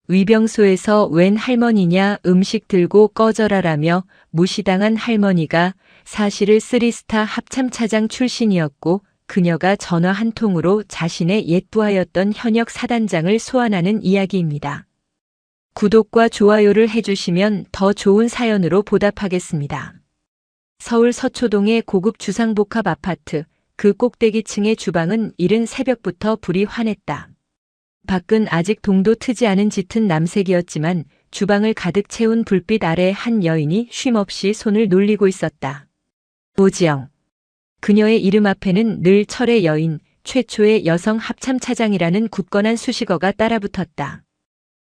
위병소에서 웬 할머니냐 음식 들고 꺼져라라며 무시당한 할머니가 사실을 쓰리스타 합참차장 출신이었고 그녀가 전화 한 통으로 자신의 옛부하였던 현역 사단장을 소환하는 이야기입니다. 구독과 좋아요를 해주시면 더 좋은 사연으로 보답하겠습니다. 서울 서초동의 고급 주상복합 아파트, 그 꼭대기층의 주방은 이른 새벽부터 불이 환했다. 밖은 아직 동도 트지 않은 짙은 남색이었지만 주방을 가득 채운 불빛 아래 한 여인이 쉼없이 손을 놀리고 있었다. 오지영. 그녀의 이름 앞에는 늘 철의 여인, 최초의 여성 합참차장이라는 굳건한 수식어가 따라붙었다.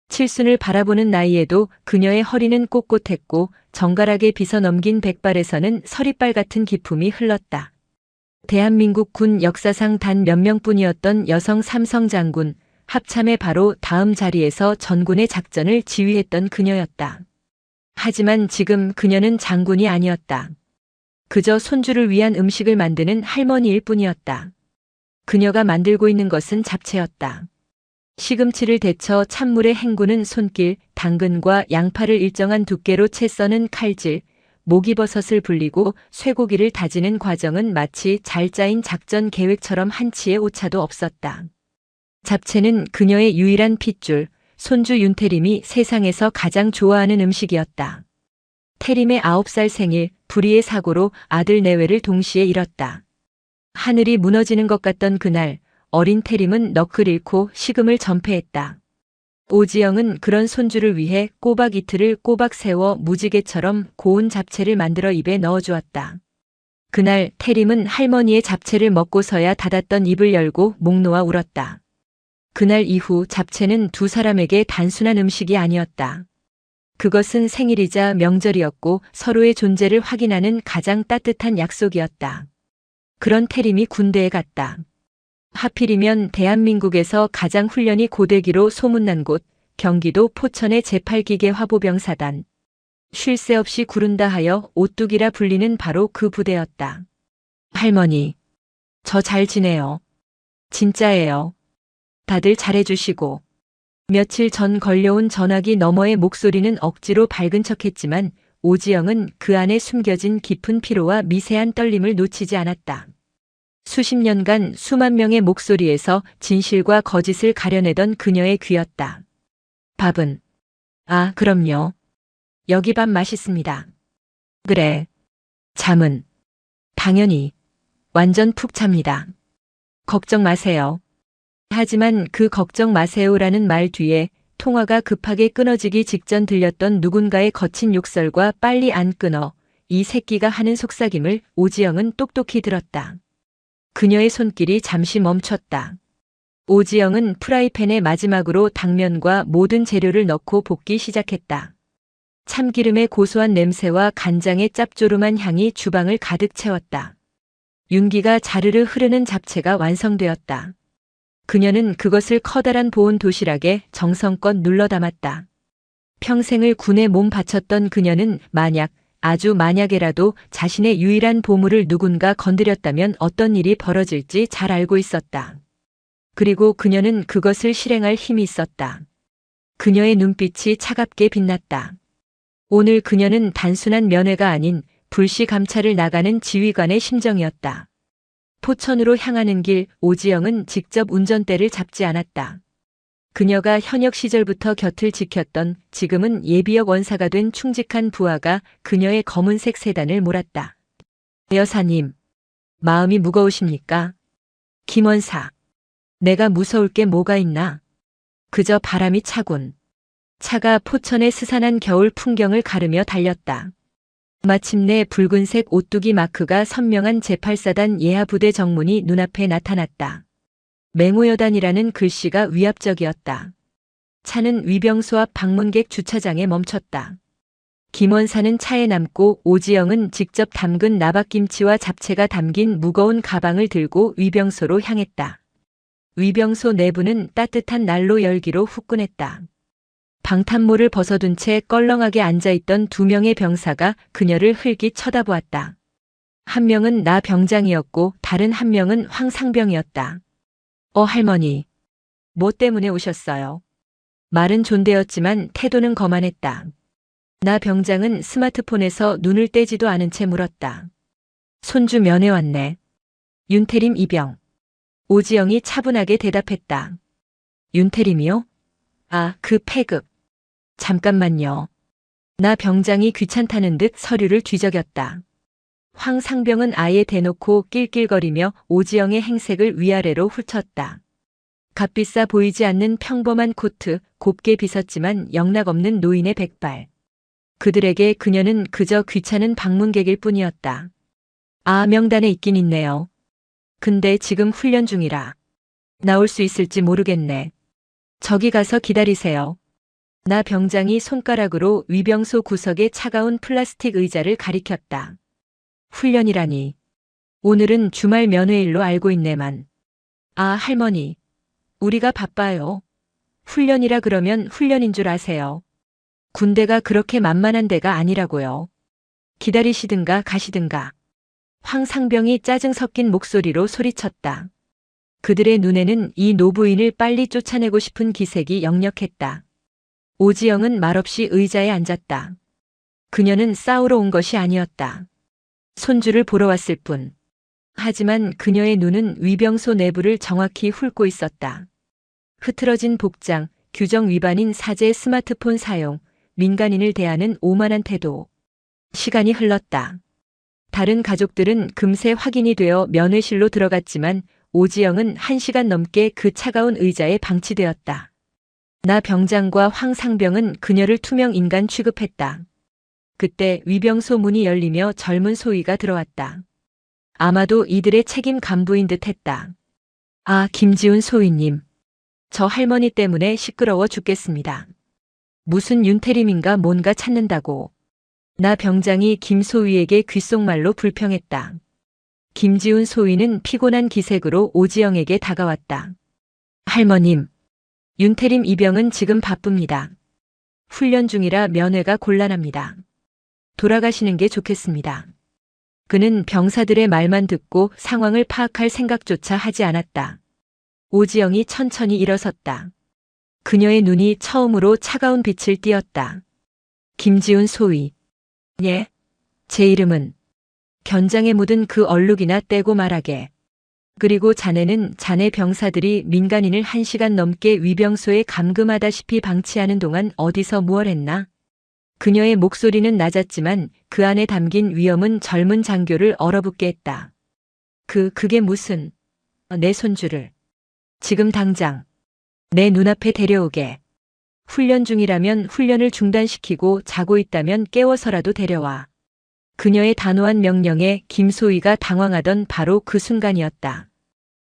칠순을 바라보는 나이에도 그녀의 허리는 꼿꼿했고 정갈하게 빗어넘긴 백발에서는 서리빨 같은 기품이 흘렀다. 대한민국 군 역사상 단 몇 명뿐이었던 여성 삼성 장군, 합참의 바로 다음 자리에서 전군의 작전을 지휘했던 그녀였다. 하지만 지금 그녀는 장군이 아니었다. 그저 손주를 위한 음식을 만드는 할머니일 뿐이었다. 그녀가 만들고 있는 것은 잡채였다. 시금치를 데쳐 찬물에 헹구는 손길, 당근과 양파를 일정한 두께로 채 써는 칼질, 목이버섯을 불리고 쇠고기를 다지는 과정은 마치 잘 짜인 작전 계획처럼 한치의 오차도 없었다. 잡채는 그녀의 유일한 핏줄, 손주 윤태림이 세상에서 가장 좋아하는 음식이었다. 태림의 9살 생일, 불의의 사고로 아들 내외를 동시에 잃었다. 하늘이 무너지는 것 같던 그날, 어린 태림은 넋을 잃고 식음을 전폐했다. 오지영은 그런 손주를 위해 꼬박 이틀을 꼬박 세워 무지개처럼 고운 잡채를 만들어 입에 넣어주었다. 그날 태림은 할머니의 잡채를 먹고서야 닫았던 입을 열고 목 놓아 울었다. 그날 이후 잡채는 두 사람에게 단순한 음식이 아니었다. 그것은 생일이자 명절이었고 서로의 존재를 확인하는 가장 따뜻한 약속이었다. 그런 태림이 군대에 갔다. 하필이면 대한민국에서 가장 훈련이 고되기로 소문난 곳, 경기도 포천의 제8기계 화보병사단. 쉴 새 없이 구른다 하여 오뚝이라 불리는 바로 그 부대였다. 할머니, 저 잘 지내요. 진짜예요. 다들 잘해주시고. 며칠 전 걸려온 전화기 너머의 목소리는 억지로 밝은 척했지만 오지영은 그 안에 숨겨진 깊은 피로와 미세한 떨림을 놓치지 않았다. 수십 년간 수만 명의 목소리에서 진실과 거짓을 가려내던 그녀의 귀였다. 밥은? 아, 그럼요. 여기 밥 맛있습니다. 그래. 잠은? 당연히. 완전 푹 잡니다. 걱정 마세요. 하지만 그 걱정 마세요라는 말 뒤에 통화가 급하게 끊어지기 직전 들렸던 누군가의 거친 욕설과 빨리 안 끊어, 이 새끼가 하는 속삭임을 오지영은 똑똑히 들었다. 그녀의 손길이 잠시 멈췄다. 오지영은 프라이팬에 마지막으로 당면과 모든 재료를 넣고 볶기 시작했다. 참기름의 고소한 냄새와 간장의 짭조름한 향이 주방을 가득 채웠다. 윤기가 자르르 흐르는 잡채가 완성되었다. 그녀는 그것을 커다란 보온 도시락에 정성껏 눌러 담았다. 평생을 군에 몸 바쳤던 그녀는 만약, 아주 만약에라도 자신의 유일한 보물을 누군가 건드렸다면 어떤 일이 벌어질지 잘 알고 있었다. 그리고 그녀는 그것을 실행할 힘이 있었다. 그녀의 눈빛이 차갑게 빛났다. 오늘 그녀는 단순한 면회가 아닌 불시 감찰을 나가는 지휘관의 심정이었다. 포천으로 향하는 길, 오지영은 직접 운전대를 잡지 않았다. 그녀가 현역 시절부터 곁을 지켰던, 지금은 예비역 원사가 된 충직한 부하가 그녀의 검은색 세단을 몰았다. 여사님, 마음이 무거우십니까? 김원사, 내가 무서울 게 뭐가 있나? 그저 바람이 차군. 차가 포천의 스산한 겨울 풍경을 가르며 달렸다. 마침내 붉은색 오뚜기 마크가 선명한 제8사단 예하부대 정문이 눈앞에 나타났다. 맹호여단이라는 글씨가 위압적이었다. 차는 위병소 앞 방문객 주차장에 멈췄다. 김원사는 차에 남고 오지영은 직접 담근 나박김치와 잡채가 담긴 무거운 가방을 들고 위병소로 향했다. 위병소 내부는 따뜻한 난로 열기로 후끈했다. 방탄모를 벗어둔 채 껄렁하게 앉아있던 두 명의 병사가 그녀를 흘깃 쳐다보았다. 한 명은 나 병장이었고 다른 한 명은 황 상병이었다. 할머니. 뭐 때문에 오셨어요? 말은 존대였지만 태도는 거만했다. 나 병장은 스마트폰에서 눈을 떼지도 않은 채 물었다. 손주 면회 왔네. 윤태림 이병. 오지영이 차분하게 대답했다. 윤태림이요? 아, 그 폐급. 잠깐만요. 나 병장이 귀찮다는 듯 서류를 뒤적였다. 황상병은 아예 대놓고 낄낄거리며 오지영의 행색을 위아래로 훑었다. 값비싸 보이지 않는 평범한 코트, 곱게 빗었지만 영락없는 노인의 백발. 그들에게 그녀는 그저 귀찮은 방문객일 뿐이었다. 아, 명단에 있긴 있네요. 근데 지금 훈련 중이라. 나올 수 있을지 모르겠네. 저기 가서 기다리세요. 나 병장이 손가락으로 위병소 구석의 차가운 플라스틱 의자를 가리켰다. 훈련이라니. 오늘은 주말 면회일로 알고 있네만. 아, 할머니. 우리가 바빠요. 훈련이라 그러면 훈련인 줄 아세요. 군대가 그렇게 만만한 데가 아니라고요. 기다리시든가 가시든가. 황상병이 짜증 섞인 목소리로 소리쳤다. 그들의 눈에는 이 노부인을 빨리 쫓아내고 싶은 기색이 역력했다. 오지영은 말없이 의자에 앉았다. 그녀는 싸우러 온 것이 아니었다. 손주를 보러 왔을 뿐. 하지만 그녀의 눈은 위병소 내부를 정확히 훑고 있었다. 흐트러진 복장, 규정 위반인 사제 스마트폰 사용, 민간인을 대하는 오만한 태도. 시간이 흘렀다. 다른 가족들은 금세 확인이 되어 면회실로 들어갔지만 오지영은 1시간 넘게 그 차가운 의자에 방치되었다. 나 병장과 황상병은 그녀를 투명 인간 취급했다. 그때 위병소 문이 열리며 젊은 소위가 들어왔다. 아마도 이들의 책임 간부인 듯 했다. 아, 김지훈 소위님. 저 할머니 때문에 시끄러워 죽겠습니다. 무슨 윤태림인가 뭔가 찾는다고. 나 병장이 김소위에게 귓속말로 불평했다. 김지훈 소위는 피곤한 기색으로 오지영에게 다가왔다. 할머님, 윤태림 이병은 지금 바쁩니다. 훈련 중이라 면회가 곤란합니다. 돌아가시는 게 좋겠습니다. 그는 병사들의 말만 듣고 상황을 파악할 생각조차 하지 않았다. 오지영이 천천히 일어섰다. 그녀의 눈이 처음으로 차가운 빛을 띠었다. 김지훈 소위. 예? 제 이름은. 견장에 묻은 그 얼룩이나 떼고 말하게. 그리고 자네는 자네 병사들이 민간인을 1시간 넘게 위병소에 감금하다시피 방치하는 동안 어디서 무얼 했나? 그녀의 목소리는 낮았지만 그 안에 담긴 위험은 젊은 장교를 얼어붙게 했다. 그게 무슨... 내 손주를. 지금 당장. 내 눈앞에 데려오게. 훈련 중이라면 훈련을 중단시키고 자고 있다면 깨워서라도 데려와. 그녀의 단호한 명령에 김소희가 당황하던 바로 그 순간이었다.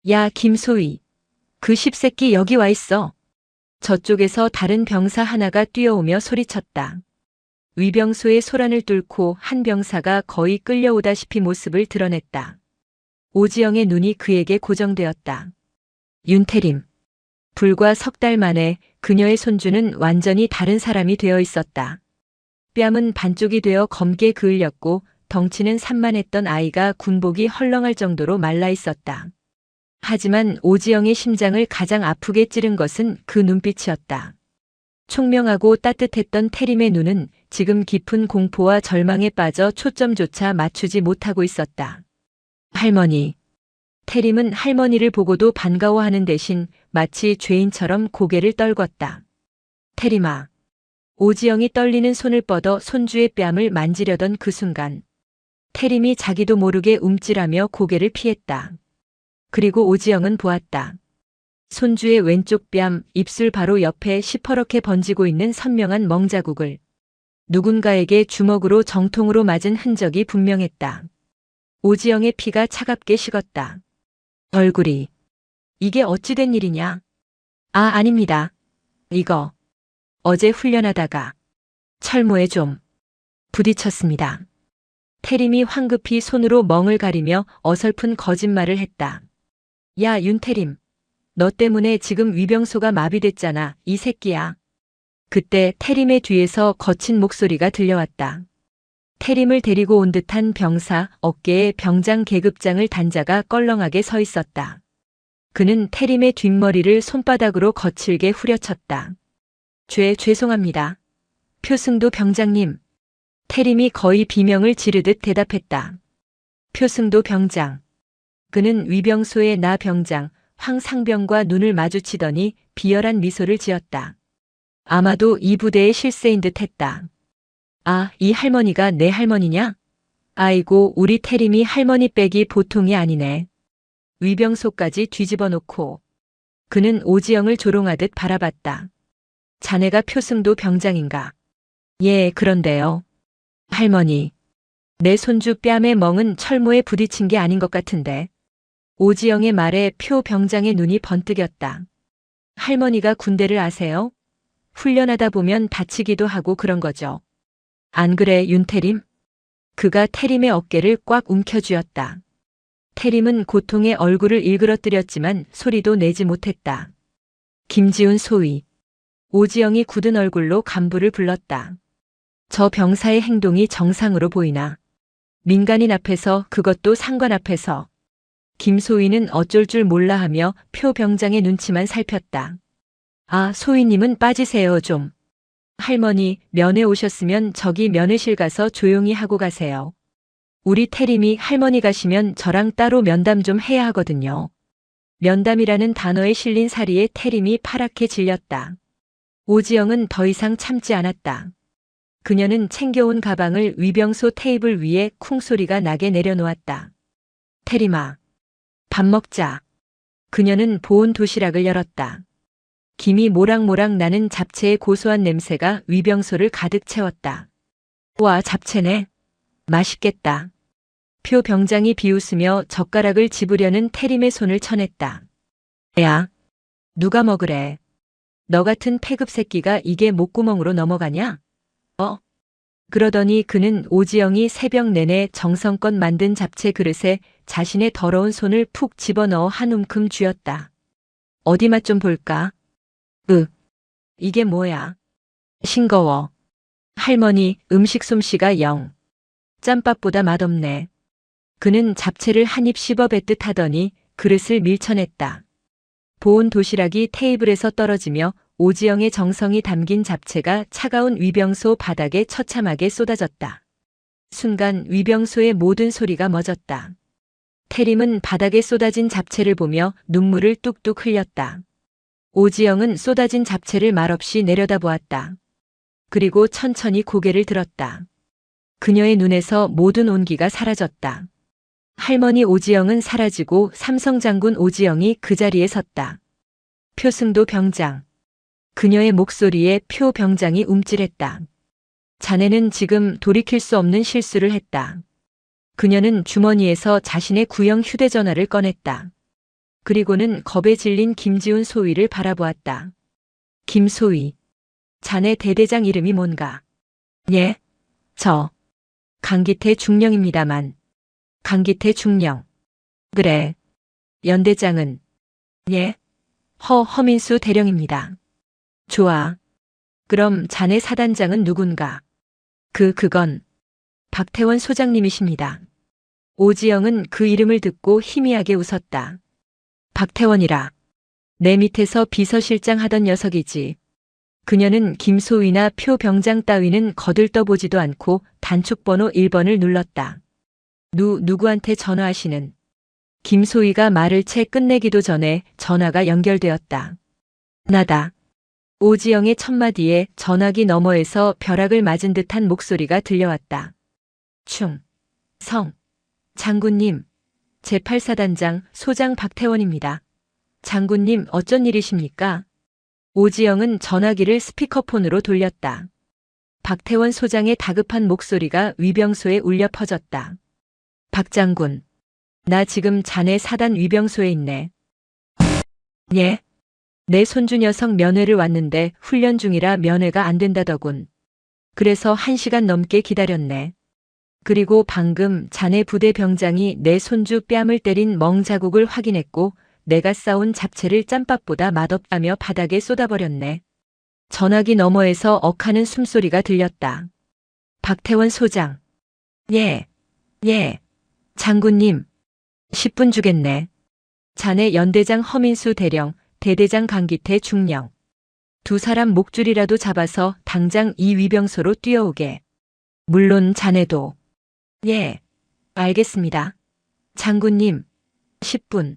야, 김소희. 그 십새끼 여기 와 있어. 저쪽에서 다른 병사 하나가 뛰어오며 소리쳤다. 위병소의 소란을 뚫고 한 병사가 거의 끌려오다시피 모습을 드러냈다. 오지영의 눈이 그에게 고정되었다. 윤태림. 불과 석 달 만에 그녀의 손주는 완전히 다른 사람이 되어 있었다. 뺨은 반쪽이 되어 검게 그을렸고 덩치는 산만했던 아이가 군복이 헐렁할 정도로 말라 있었다. 하지만 오지영의 심장을 가장 아프게 찌른 것은 그 눈빛이었다. 총명하고 따뜻했던 태림의 눈은 지금 깊은 공포와 절망에 빠져 초점조차 맞추지 못하고 있었다. 할머니. 태림은 할머니를 보고도 반가워하는 대신 마치 죄인처럼 고개를 떨궜다. 태림아. 오지영이 떨리는 손을 뻗어 손주의 뺨을 만지려던 그 순간 태림이 자기도 모르게 움찔하며 고개를 피했다. 그리고 오지영은 보았다. 손주의 왼쪽 뺨, 입술 바로 옆에 시퍼렇게 번지고 있는 선명한 멍자국을. 누군가에게 주먹으로 정통으로 맞은 흔적이 분명했다. 오지영의 피가 차갑게 식었다. 얼굴이. 이게 어찌 된 일이냐? 아, 아닙니다. 이거. 어제 훈련하다가 철모에 좀 부딪혔습니다. 태림이 황급히 손으로 멍을 가리며 어설픈 거짓말을 했다. 야, 윤태림. 너 때문에 지금 위병소가 마비됐잖아, 이 새끼야. 그때 태림의 뒤에서 거친 목소리가 들려왔다. 태림을 데리고 온 듯한 병사 어깨에 병장 계급장을 단 자가 껄렁하게 서 있었다. 그는 태림의 뒷머리를 손바닥으로 거칠게 후려쳤다. 죄송합니다. 표승도 병장님. 태림이 거의 비명을 지르듯 대답했다. 표승도 병장. 그는 위병소의 나 병장, 황상병과 눈을 마주치더니 비열한 미소를 지었다. 아마도 이 부대의 실세인 듯 했다. 아, 이 할머니가 내 할머니냐? 아이고, 우리 태림이 할머니 빼기 보통이 아니네. 위병소까지 뒤집어 놓고 그는 오지영을 조롱하듯 바라봤다. 자네가 표승도 병장인가? 예, 그런데요. 할머니. 내 손주 뺨에 멍은 철모에 부딪힌 게 아닌 것 같은데. 오지영의 말에 표 병장의 눈이 번뜩였다. 할머니가 군대를 아세요? 훈련하다 보면 다치기도 하고 그런 거죠. 안 그래, 윤태림? 그가 태림의 어깨를 꽉 움켜쥐었다. 태림은 고통에 얼굴을 일그러뜨렸지만 소리도 내지 못했다. 김지훈 소위. 오지영이 굳은 얼굴로 간부를 불렀다. 저 병사의 행동이 정상으로 보이나? 민간인 앞에서, 그것도 상관 앞에서. 김소희는 어쩔 줄 몰라 하며 표 병장의 눈치만 살폈다. 아, 소희님은 빠지세요 좀. 할머니, 면회 오셨으면 저기 면회실 가서 조용히 하고 가세요. 우리 태림이 할머니 가시면 저랑 따로 면담 좀 해야 하거든요. 면담이라는 단어에 실린 사리에 태림이 파랗게 질렸다. 오지영은 더 이상 참지 않았다. 그녀는 챙겨온 가방을 위병소 테이블 위에 쿵소리가 나게 내려놓았다. 태림아, 밥 먹자. 그녀는 보온 도시락을 열었다. 김이 모락모락 나는 잡채의 고소한 냄새가 위병소를 가득 채웠다. 와, 잡채네. 맛있겠다. 표 병장이 비웃으며 젓가락을 집으려는 태림의 손을 쳐냈다. 야, 누가 먹으래? 너 같은 패급 새끼가 이게 목구멍으로 넘어가냐? 그러더니 그는 오지영이 새벽 내내 정성껏 만든 잡채 그릇에 자신의 더러운 손을 푹 집어넣어 한 움큼 쥐었다. 어디 맛 좀 볼까? 이게 뭐야? 싱거워. 할머니, 음식 솜씨가 영. 짬밥보다 맛없네. 그는 잡채를 한 입 씹어 뱉듯 하더니 그릇을 밀쳐냈다. 보온 도시락이 테이블에서 떨어지며 오지영의 정성이 담긴 잡채가 차가운 위병소 바닥에 처참하게 쏟아졌다. 순간 위병소의 모든 소리가 멎었다. 태림은 바닥에 쏟아진 잡채를 보며 눈물을 뚝뚝 흘렸다. 오지영은 쏟아진 잡채를 말없이 내려다보았다. 그리고 천천히 고개를 들었다. 그녀의 눈에서 모든 온기가 사라졌다. 할머니 오지영은 사라지고 삼성장군 오지영이 그 자리에 섰다. 표승도 병장. 그녀의 목소리에 표 병장이 움찔했다. 자네는 지금 돌이킬 수 없는 실수를 했다. 그녀는 주머니에서 자신의 구형 휴대전화를 꺼냈다. 그리고는 겁에 질린 김지훈 소위를 바라보았다. 김소위. 자네 대대장 이름이 뭔가? 예? 저. 강기태 중령입니다만. 강기태 중령. 그래. 연대장은? 예? 허민수 대령입니다. 좋아. 그럼 자네 사단장은 누군가? 그건 박태원 소장님이십니다. 오지영은 그 이름을 듣고 희미하게 웃었다. 박태원이라. 내 밑에서 비서실장 하던 녀석이지. 그녀는 김소희나 표 병장 따위는 거들떠보지도 않고 단축번호 1번을 눌렀다. 누구한테 전화하시는? 김소희가 말을 채 끝내기도 전에 전화가 연결되었다. 나다. 오지영의 첫마디에 전화기 너머에서 벼락을 맞은 듯한 목소리가 들려왔다. 장군님, 제8사단장 소장 박태원입니다. 장군님, 어쩐 일이십니까? 오지영은 전화기를 스피커폰으로 돌렸다. 박태원 소장의 다급한 목소리가 위병소에 울려 퍼졌다. 박 장군, 나 지금 자네 사단 위병소에 있네. 예? 내 손주 녀석 면회를 왔는데 훈련 중이라 면회가 안 된다더군. 그래서 1시간 넘게 기다렸네. 그리고 방금 자네 부대 병장이 내 손주 뺨을 때린 멍 자국을 확인했고 내가 싸온 잡채를 짬밥보다 맛없다며 바닥에 쏟아버렸네. 전화기 너머에서 억하는 숨소리가 들렸다. 박태원 소장. 예. 장군님. 10분 주겠네. 자네 연대장 허민수 대령, 대대장 강기태 중령. 두 사람 목줄이라도 잡아서 당장 이 위병소로 뛰어오게. 물론 자네도. 예, 알겠습니다. 장군님, 10분,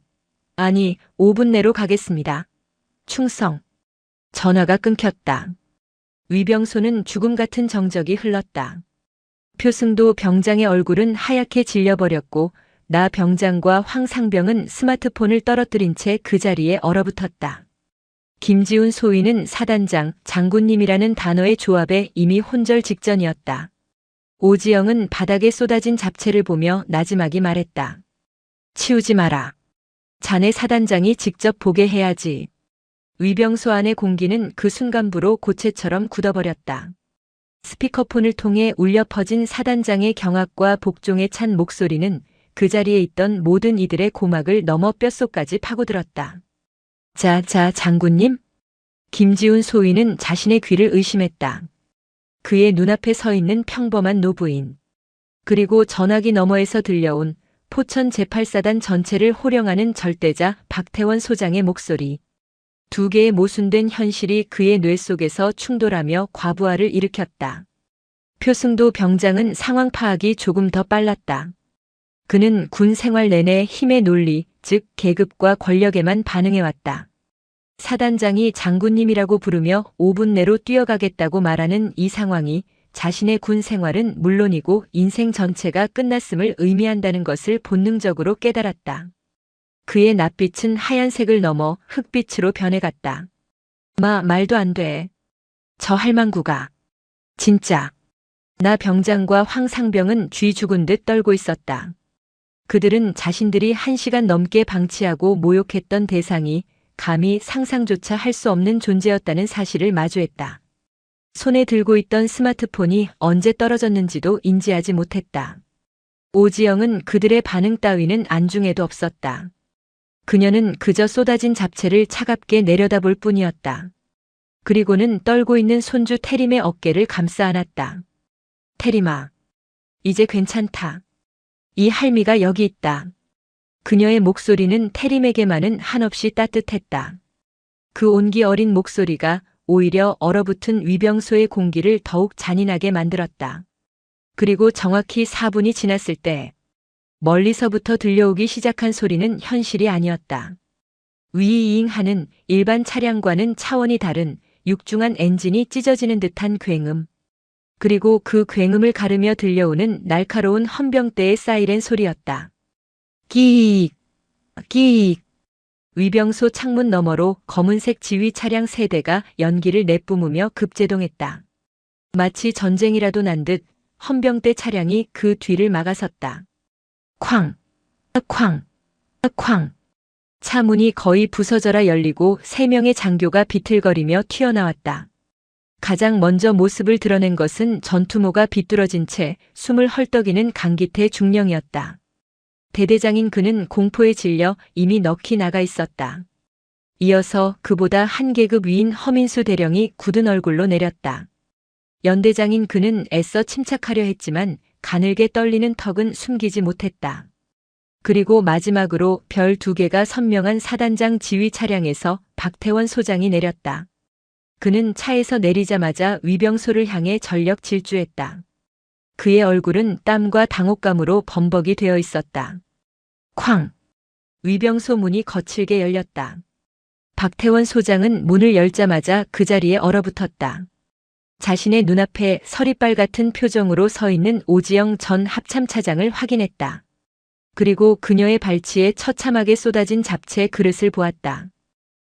아니 5분 내로 가겠습니다. 충성. 전화가 끊겼다. 위병소는 죽음 같은 정적이 흘렀다. 표승도 병장의 얼굴은 하얗게 질려버렸고 나 병장과 황상병은 스마트폰을 떨어뜨린 채 그 자리에 얼어붙었다. 김지훈 소위는 사단장, 장군님이라는 단어의 조합에 이미 혼절 직전이었다. 오지영은 바닥에 쏟아진 잡채를 보며 나지막이 말했다. 치우지 마라. 자네 사단장이 직접 보게 해야지. 위병소 안의 공기는 그 순간부로 고체처럼 굳어버렸다. 스피커폰을 통해 울려 퍼진 사단장의 경악과 복종에 찬 목소리는 그 자리에 있던 모든 이들의 고막을 넘어 뼛속까지 파고들었다. 자, 장군님? 김지훈 소위는 자신의 귀를 의심했다. 그의 눈앞에 서 있는 평범한 노부인. 그리고 전화기 너머에서 들려온 포천 제8사단 전체를 호령하는 절대자 박태원 소장의 목소리. 두 개의 모순된 현실이 그의 뇌 속에서 충돌하며 과부하를 일으켰다. 표승도 병장은 상황 파악이 조금 더 빨랐다. 그는 군 생활 내내 힘의 논리, 즉 계급과 권력에만 반응해왔다. 사단장이 장군님이라고 부르며 5분 내로 뛰어가겠다고 말하는 이 상황이 자신의 군 생활은 물론이고 인생 전체가 끝났음을 의미한다는 것을 본능적으로 깨달았다. 그의 낯빛은 하얀색을 넘어 흑빛으로 변해갔다. 말도 안 돼. 저 할망구가. 진짜. 나 병장과 황상병은 쥐 죽은 듯 떨고 있었다. 그들은 자신들이 1시간 넘게 방치하고 모욕했던 대상이 감히 상상조차 할 수 없는 존재였다는 사실을 마주했다. 손에 들고 있던 스마트폰이 언제 떨어졌는지도 인지하지 못했다. 오지영은 그들의 반응 따위는 안중에도 없었다. 그녀는 그저 쏟아진 잡채를 차갑게 내려다볼 뿐이었다. 그리고는 떨고 있는 손주 태림의 어깨를 감싸 안았다. 태림아, 이제 괜찮다. 이 할미가 여기 있다. 그녀의 목소리는 태림에게만은 한없이 따뜻했다. 그 온기 어린 목소리가 오히려 얼어붙은 위병소의 공기를 더욱 잔인하게 만들었다. 그리고 정확히 4분이 지났을 때 멀리서부터 들려오기 시작한 소리는 현실이 아니었다. 위잉하는 일반 차량과는 차원이 다른 육중한 엔진이 찢어지는 듯한 굉음. 그리고 그 굉음을 가르며 들려오는 날카로운 헌병대의 사이렌 소리였다. 끼익, 끼익. 위병소 창문 너머로 검은색 지휘 차량 3대가 연기를 내뿜으며 급제동했다. 마치 전쟁이라도 난 듯 헌병대 차량이 그 뒤를 막아섰다. 쾅, 쾅, 쾅. 차 문이 거의 부서져라 열리고 3명의 장교가 비틀거리며 튀어나왔다. 가장 먼저 모습을 드러낸 것은 전투모가 비뚤어진 채 숨을 헐떡이는 강기태 중령이었다. 대대장인 그는 공포에 질려 이미 넋이 나가 있었다. 이어서 그보다 한 계급 위인 허민수 대령이 굳은 얼굴로 내렸다. 연대장인 그는 애써 침착하려 했지만 가늘게 떨리는 턱은 숨기지 못했다. 그리고 마지막으로 별 2개가 선명한 사단장 지휘 차량에서 박태원 소장이 내렸다. 그는 차에서 내리자마자 위병소를 향해 전력 질주했다. 그의 얼굴은 땀과 당혹감으로 범벅이 되어 있었다. 쾅! 위병소 문이 거칠게 열렸다. 박태원 소장은 문을 열자마자 그 자리에 얼어붙었다. 자신의 눈앞에 서리빨 같은 표정으로 서 있는 오지영 전 합참차장을 확인했다. 그리고 그녀의 발치에 처참하게 쏟아진 잡채 그릇을 보았다.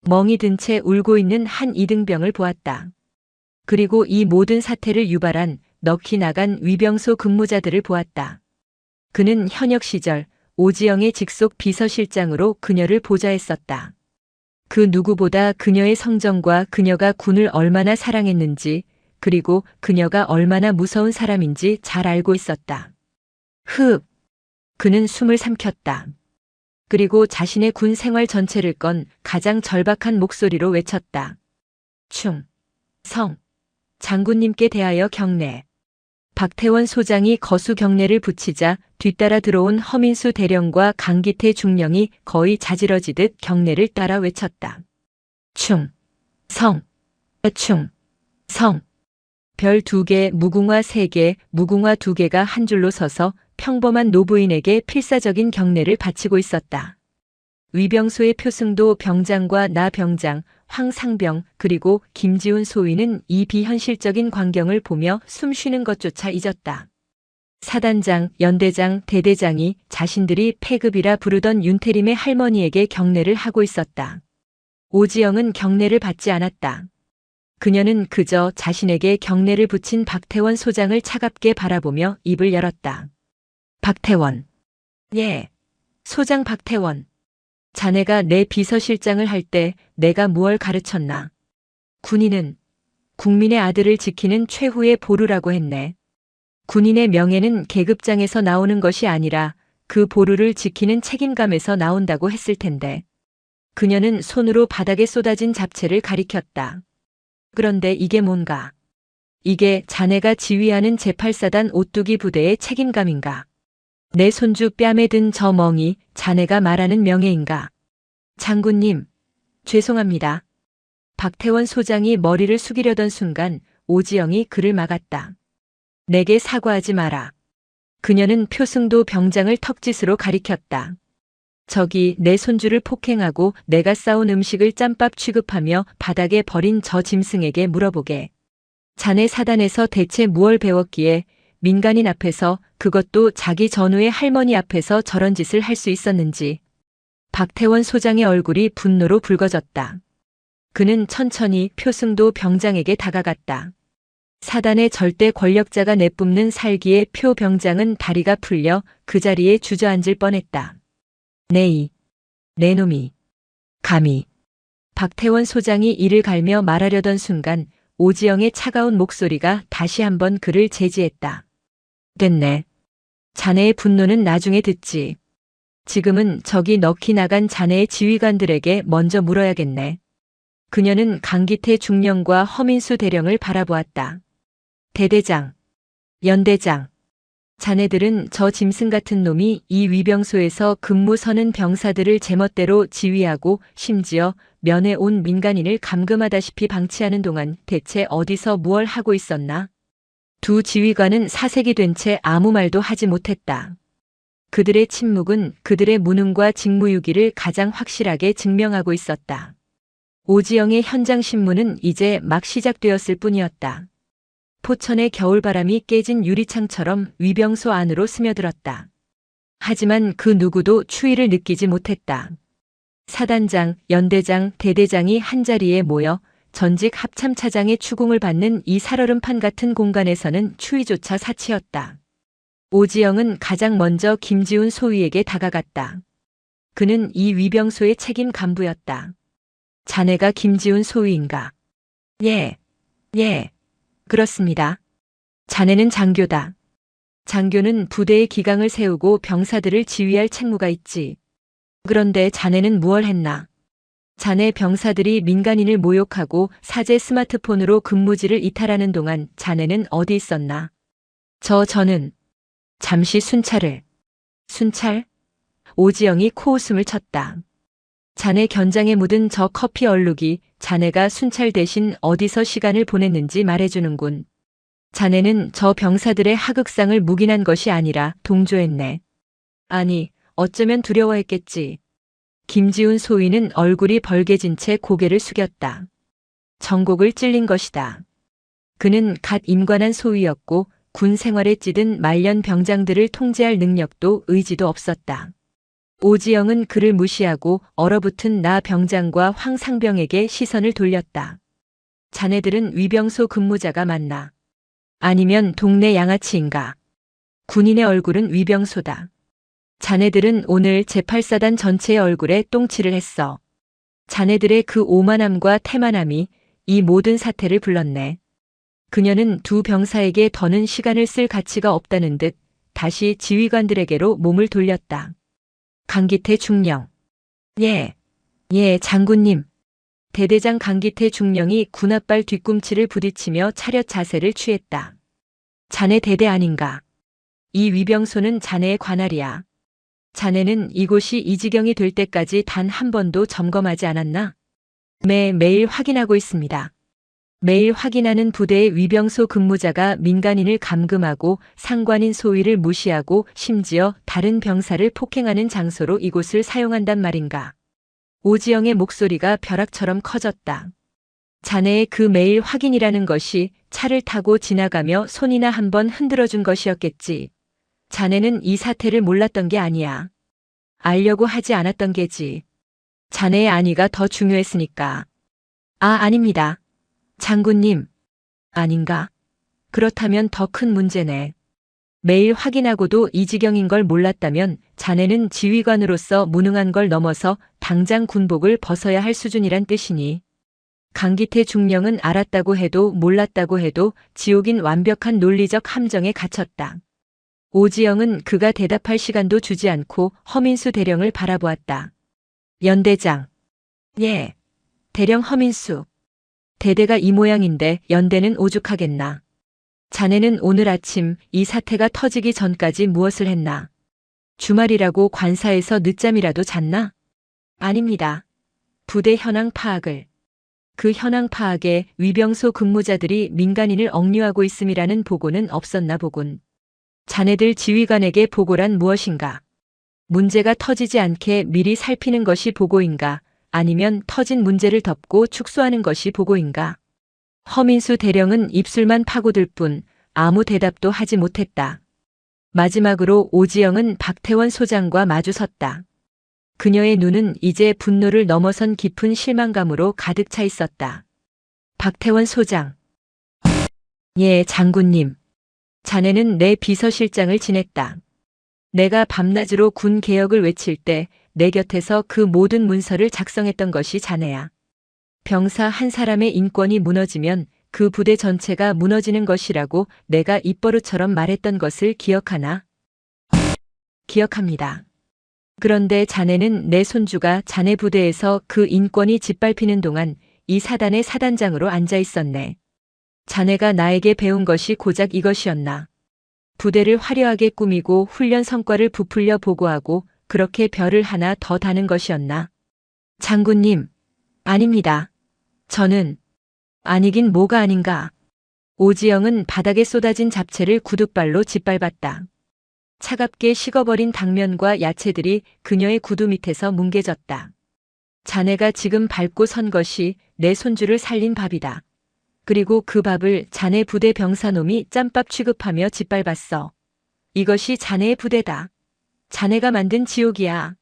멍이 든 채 울고 있는 한 이등병을 보았다. 그리고 이 모든 사태를 유발한 넋이 나간 위병소 근무자들을 보았다. 그는 현역 시절 오지영의 직속 비서실장으로 그녀를 보좌했었다. 그 누구보다 그녀의 성정과 그녀가 군을 얼마나 사랑했는지 그리고 그녀가 얼마나 무서운 사람인지 잘 알고 있었다. 흡! 그는 숨을 삼켰다. 그리고 자신의 군 생활 전체를 건 가장 절박한 목소리로 외쳤다. 충성! 장군님께 대하여 경례. 박태원 소장이 거수 경례를 붙이자 뒤따라 들어온 허민수 대령과 강기태 중령이 거의 자지러지듯 경례를 따라 외쳤다. 충성! 충, 성. 별 2개, 무궁화 3개, 무궁화 2개가 한 줄로 서서 평범한 노부인에게 필사적인 경례를 바치고 있었다. 위병소의 표승도 병장과 나 병장, 황상병, 그리고 김지훈 소위는 이 비현실적인 광경을 보며 숨쉬는 것조차 잊었다. 사단장, 연대장, 대대장이 자신들이 패급이라 부르던 윤태림의 할머니에게 경례를 하고 있었다. 오지영은 경례를 받지 않았다. 그녀는 그저 자신에게 경례를 붙인 박태원 소장을 차갑게 바라보며 입을 열었다. 박태원. 예. 소장 박태원. 자네가 내 비서실장을 할 때 내가 무얼 가르쳤나? 군인은 국민의 아들을 지키는 최후의 보루라고 했네. 군인의 명예는 계급장에서 나오는 것이 아니라 그 보루를 지키는 책임감에서 나온다고 했을 텐데. 그녀는 손으로 바닥에 쏟아진 잡채를 가리켰다. 그런데 이게 뭔가? 이게 자네가 지휘하는 제8사단 오뚜기 부대의 책임감인가? 내 손주 뺨에 든 저 멍이 자네가 말하는 명예인가? 장군님, 죄송합니다. 박태원 소장이 머리를 숙이려던 순간 오지영이 그를 막았다. 내게 사과하지 마라. 그녀는 표승도 병장을 턱짓으로 가리켰다. 저기 내 손주를 폭행하고 내가 싸운 음식을 짬밥 취급하며 바닥에 버린 저 짐승에게 물어보게. 자네 사단에서 대체 무얼 배웠기에 민간인 앞에서, 그것도 자기 전우의 할머니 앞에서 저런 짓을 할 수 있었는지. 박태원 소장의 얼굴이 분노로 붉어졌다. 그는 천천히 표승도 병장에게 다가갔다. 사단의 절대 권력자가 내뿜는 살기에 표 병장은 다리가 풀려 그 자리에 주저앉을 뻔했다. 내 놈이. 감히. 박태원 소장이 이를 갈며 말하려던 순간 오지영의 차가운 목소리가 다시 한번 그를 제지했다. 됐네. 자네의 분노는 나중에 듣지. 지금은 저기 넋이 나간 자네의 지휘관들에게 먼저 물어야겠네. 그녀는 강기태 중령과 허민수 대령을 바라보았다. 대대장, 연대장. 자네들은 저 짐승 같은 놈이 이 위병소에서 근무 서는 병사들을 제멋대로 지휘하고 심지어 면회 온 민간인을 감금하다시피 방치하는 동안 대체 어디서 무얼 하고 있었나? 두 지휘관은 사색이 된 채 아무 말도 하지 못했다. 그들의 침묵은 그들의 무능과 직무유기를 가장 확실하게 증명하고 있었다. 오지영의 현장 신문은 이제 막 시작되었을 뿐이었다. 포천의 겨울바람이 깨진 유리창처럼 위병소 안으로 스며들었다. 하지만 그 누구도 추위를 느끼지 못했다. 사단장, 연대장, 대대장이 한자리에 모여 전직 합참차장의 추궁을 받는 이 살얼음판 같은 공간에서는 추위조차 사치였다. 오지영은 가장 먼저 김지훈 소위에게 다가갔다. 그는 이 위병소의 책임 간부였다. 자네가 김지훈 소위인가? 예. 그렇습니다. 자네는 장교다. 장교는 부대의 기강을 세우고 병사들을 지휘할 책무가 있지. 그런데 자네는 무얼 했나? 자네 병사들이 민간인을 모욕하고 사제 스마트폰으로 근무지를 이탈하는 동안 자네는 어디 있었나? 저는 잠시 순찰을. 순찰? 오지영이 코웃음을 쳤다. 자네 견장에 묻은 저 커피 얼룩이 자네가 순찰 대신 어디서 시간을 보냈는지 말해주는군. 자네는 저 병사들의 하극상을 묵인한 것이 아니라 동조했네. 아니, 어쩌면 두려워했겠지. 김지훈 소위는 얼굴이 벌개진 채 고개를 숙였다. 정곡을 찔린 것이다. 그는 갓 임관한 소위였고 군 생활에 찌든 말년 병장들을 통제할 능력도 의지도 없었다. 오지영은 그를 무시하고 얼어붙은 나 병장과 황상병에게 시선을 돌렸다. 자네들은 위병소 근무자가 맞나? 아니면 동네 양아치인가? 군인의 얼굴은 위병소다. 자네들은 오늘 제8사단 전체의 얼굴에 똥칠을 했어. 자네들의 그 오만함과 태만함이 이 모든 사태를 불렀네. 그녀는 두 병사에게 더는 시간을 쓸 가치가 없다는 듯 다시 지휘관들에게로 몸을 돌렸다. 강기태 중령. 예, 장군님. 대대장 강기태 중령이 군홧발 뒤꿈치를 부딪히며 차렷 자세를 취했다. 자네 대대 아닌가? 이 위병소는 자네의 관할이야. 자네는 이곳이 이 지경이 될 때까지 단 한 번도 점검하지 않았나? 매일 확인하고 있습니다. 매일 확인하는 부대의 위병소 근무자가 민간인을 감금하고 상관인 소위를 무시하고 심지어 다른 병사를 폭행하는 장소로 이곳을 사용한단 말인가. 오지영의 목소리가 벼락처럼 커졌다. 자네의 그 매일 확인이라는 것이 차를 타고 지나가며 손이나 한번 흔들어준 것이었겠지. 자네는 이 사태를 몰랐던 게 아니야. 알려고 하지 않았던 게지. 자네의 안위가 더 중요했으니까. 아닙니다. 장군님. 아닌가? 그렇다면 더 큰 문제네. 매일 확인하고도 이 지경인 걸 몰랐다면 자네는 지휘관으로서 무능한 걸 넘어서 당장 군복을 벗어야 할 수준이란 뜻이니. 강기태 중령은 알았다고 해도 몰랐다고 해도 지옥인 완벽한 논리적 함정에 갇혔다. 오지영은 그가 대답할 시간도 주지 않고 허민수 대령을 바라보았다. 연대장. 예. 대령 허민수. 대대가 이 모양인데 연대는 오죽하겠나. 자네는 오늘 아침 이 사태가 터지기 전까지 무엇을 했나? 주말이라고 관사에서 늦잠이라도 잤나? 아닙니다. 부대 현황 파악을. 그 현황 파악에 위병소 근무자들이 민간인을 억류하고 있음이라는 보고는 없었나 보군. 자네들 지휘관에게 보고란 무엇인가? 문제가 터지지 않게 미리 살피는 것이 보고인가? 아니면 터진 문제를 덮고 축소하는 것이 보고인가? 허민수 대령은 입술만 파고들 뿐 아무 대답도 하지 못했다. 마지막으로 오지영은 박태원 소장과 마주섰다. 그녀의 눈은 이제 분노를 넘어선 깊은 실망감으로 가득 차 있었다. 박태원 소장. 예, 장군님. 자네는 내 비서실장을 지냈다. 내가 밤낮으로 군 개혁을 외칠 때 내 곁에서 그 모든 문서를 작성했던 것이 자네야. 병사 한 사람의 인권이 무너지면 그 부대 전체가 무너지는 것이라고 내가 입버릇처럼 말했던 것을 기억하나? 기억합니다. 그런데 자네는 내 손주가 자네 부대에서 그 인권이 짓밟히는 동안 이 사단의 사단장으로 앉아 있었네. 자네가 나에게 배운 것이 고작 이것이었나? 부대를 화려하게 꾸미고 훈련 성과를 부풀려 보고하고 그렇게 별을 하나 더 다는 것이었나? 장군님, 아닙니다. 저는 아니긴 뭐가 아닌가. 오지영은 바닥에 쏟아진 잡채를 구둣발로 짓밟았다. 차갑게 식어버린 당면과 야채들이 그녀의 구두 밑에서 뭉개졌다. 자네가 지금 밟고 선 것이 내 손주를 살린 밥이다. 그리고 그 밥을 자네 부대 병사놈이 짬밥 취급하며 짓밟았어. 이것이 자네의 부대다. 자네가 만든 지옥이야.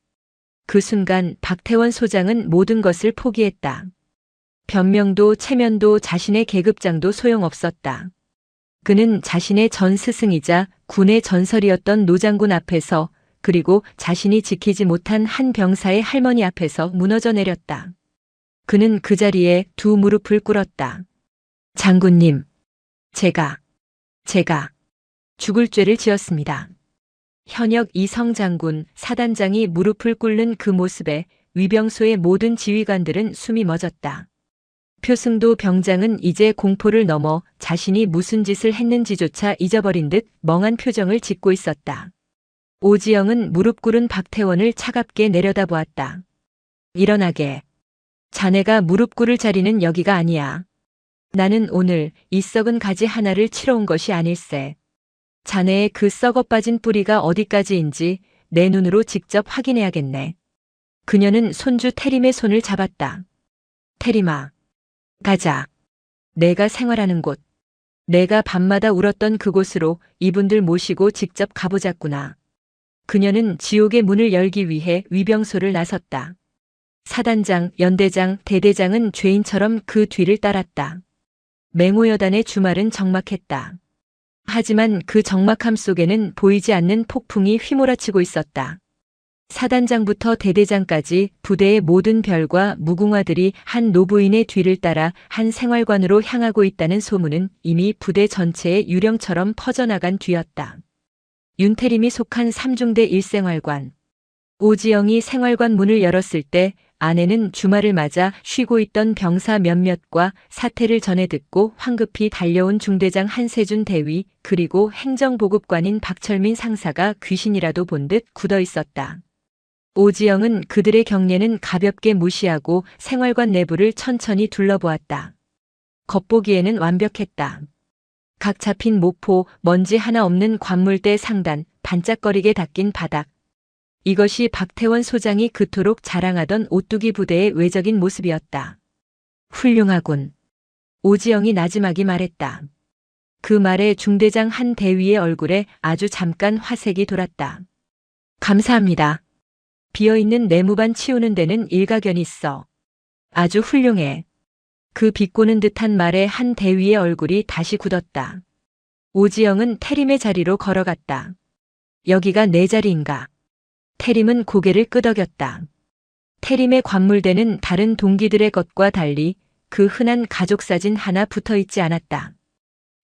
그 순간 박태원 소장은 모든 것을 포기했다. 변명도 체면도 자신의 계급장도 소용없었다. 그는 자신의 전 스승이자 군의 전설이었던 노장군 앞에서 그리고 자신이 지키지 못한 한 병사의 할머니 앞에서 무너져 내렸다. 그는 그 자리에 두 무릎을 꿇었다. 장군님, 제가 죽을 죄를 지었습니다. 현역 이성 장군, 사단장이 무릎을 꿇는 그 모습에 위병소의 모든 지휘관들은 숨이 멎었다. 표승도 병장은 이제 공포를 넘어 자신이 무슨 짓을 했는지조차 잊어버린 듯 멍한 표정을 짓고 있었다. 오지영은 무릎 꿇은 박태원을 차갑게 내려다보았다. 일어나게. 자네가 무릎 꿇을 자리는 여기가 아니야. 나는 오늘 이 썩은 가지 하나를 치러 온 것이 아닐세. 자네의 그 썩어 빠진 뿌리가 어디까지인지 내 눈으로 직접 확인해야겠네. 그녀는 손주 태림의 손을 잡았다. 태림아, 가자. 내가 생활하는 곳. 내가 밤마다 울었던 그곳으로 이분들 모시고 직접 가보자꾸나. 그녀는 지옥의 문을 열기 위해 위병소를 나섰다. 사단장, 연대장, 대대장은 죄인처럼 그 뒤를 따랐다. 맹호여단의 주말은 적막했다. 하지만 그 적막함 속에는 보이지 않는 폭풍이 휘몰아치고 있었다. 사단장부터 대대장까지 부대의 모든 별과 무궁화들이 한 노부인의 뒤를 따라 한 생활관으로 향하고 있다는 소문은 이미 부대 전체에 유령처럼 퍼져나간 뒤였다. 윤태림이 속한 3중대 1생활관. 오지영이 생활관 문을 열었을 때 아내는 주말을 맞아 쉬고 있던 병사 몇몇과 사태를 전해 듣고 황급히 달려온 중대장 한세준 대위 그리고 행정보급관인 박철민 상사가 귀신이라도 본 듯 굳어 있었다. 오지영은 그들의 경례는 가볍게 무시하고 생활관 내부를 천천히 둘러보았다. 겉보기에는 완벽했다. 각 잡힌 모포, 먼지 하나 없는 관물대 상단, 반짝거리게 닦인 바닥. 이것이 박태원 소장이 그토록 자랑하던 오뚜기 부대의 외적인 모습이었다. 훌륭하군. 오지영이 나지막이 말했다. 그 말에 중대장 한 대위의 얼굴에 아주 잠깐 화색이 돌았다. 감사합니다. 비어있는 내무반 치우는 데는 일가견이 있어. 아주 훌륭해. 그 비꼬는 듯한 말에 한 대위의 얼굴이 다시 굳었다. 오지영은 태림의 자리로 걸어갔다. 여기가 내 자리인가? 태림은 고개를 끄덕였다. 태림의 관물대는 다른 동기들의 것과 달리 그 흔한 가족사진 하나 붙어 있지 않았다.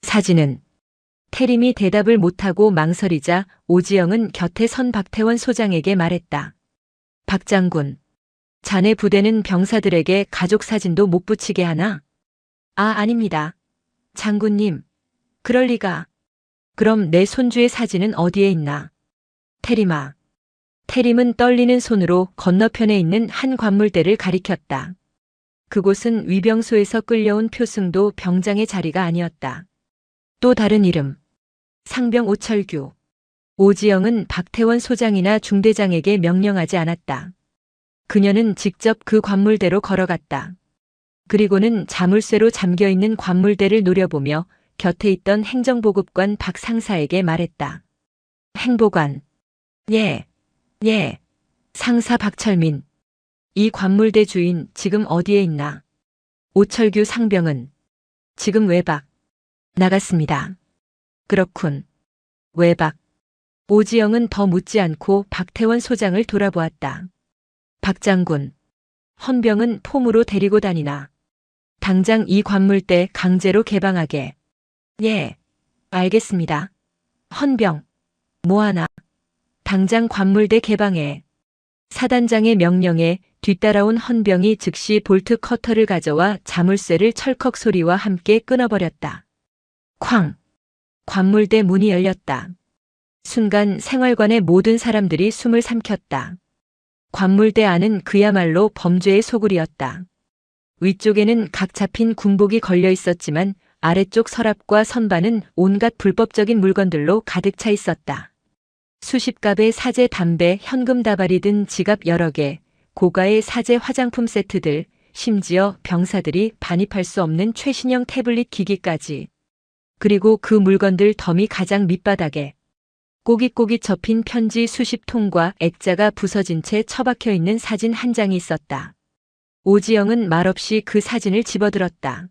사진은? 태림이 대답을 못하고 망설이자 오지영은 곁에 선 박태원 소장에게 말했다. 박 장군, 자네 부대는 병사들에게 가족사진도 못 붙이게 하나? 아닙니다. 장군님, 그럴 리가. 그럼 내 손주의 사진은 어디에 있나? 태림아. 태림은 떨리는 손으로 건너편에 있는 한 관물대를 가리켰다. 그곳은 위병소에서 끌려온 표승도 병장의 자리가 아니었다. 또 다른 이름. 상병 오철규. 오지영은 박태원 소장이나 중대장에게 명령하지 않았다. 그녀는 직접 그 관물대로 걸어갔다. 그리고는 자물쇠로 잠겨있는 관물대를 노려보며 곁에 있던 행정보급관 박 상사에게 말했다. 행보관. 예. 상사 박철민. 이 관물대 주인 지금 어디에 있나? 오철규 상병은? 지금 외박. 나갔습니다. 그렇군. 외박. 오지영은 더 묻지 않고 박태원 소장을 돌아보았다. 박 장군. 헌병은 폼으로 데리고 다니나? 당장 이 관물대 강제로 개방하게. 예. 알겠습니다. 헌병. 뭐하나? 당장 관물대 개방해. 사단장의 명령에 뒤따라온 헌병이 즉시 볼트 커터를 가져와 자물쇠를 철컥 소리와 함께 끊어버렸다. 쾅! 관물대 문이 열렸다. 순간 생활관의 모든 사람들이 숨을 삼켰다. 관물대 안은 그야말로 범죄의 소굴이었다. 위쪽에는 각 잡힌 군복이 걸려 있었지만 아래쪽 서랍과 선반은 온갖 불법적인 물건들로 가득 차 있었다. 수십 갑의 사제 담배, 현금 다발이 든 지갑 여러 개, 고가의 사제 화장품 세트들, 심지어 병사들이 반입할 수 없는 최신형 태블릿 기기까지. 그리고 그 물건들 더미 가장 밑바닥에 꼬깃꼬깃 접힌 편지 수십 통과 액자가 부서진 채 처박혀 있는 사진 한 장이 있었다. 오지영은 말없이 그 사진을 집어들었다.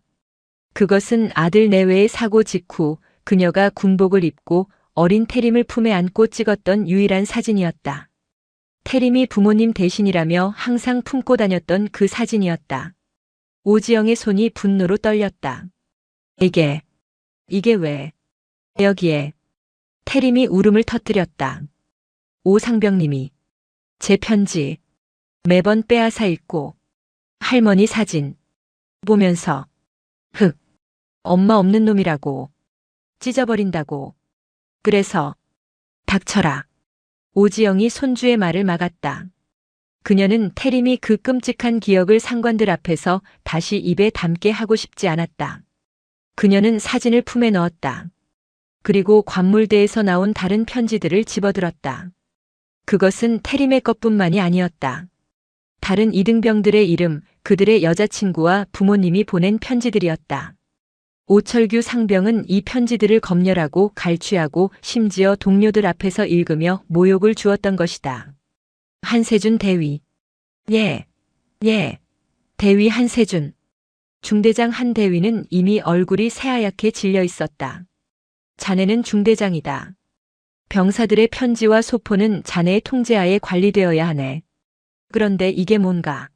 그것은 아들 내외의 사고 직후 그녀가 군복을 입고 어린 태림을 품에 안고 찍었던 유일한 사진이었다. 태림이 부모님 대신이라며 항상 품고 다녔던 그 사진이었다. 오지영의 손이 분노로 떨렸다. 이게 왜? 여기에. 태림이 울음을 터뜨렸다. 오 상병님이 제 편지 매번 빼앗아 읽고 할머니 사진 보면서 흑, 엄마 없는 놈이라고 찢어버린다고. 그래서 닥쳐라. 오지영이 손주의 말을 막았다. 그녀는 태림이 그 끔찍한 기억을 상관들 앞에서 다시 입에 담게 하고 싶지 않았다. 그녀는 사진을 품에 넣었다. 그리고 관물대에서 나온 다른 편지들을 집어들었다. 그것은 태림의 것뿐만이 아니었다. 다른 이등병들의 이름, 그들의 여자친구와 부모님이 보낸 편지들이었다. 오철규 상병은 이 편지들을 검열하고 갈취하고 심지어 동료들 앞에서 읽으며 모욕을 주었던 것이다. 한세준 대위. 예. 대위 한세준. 중대장 한 대위는 이미 얼굴이 새하얗게 질려 있었다. 자네는 중대장이다. 병사들의 편지와 소포는 자네의 통제하에 관리되어야 하네. 그런데 이게 뭔가?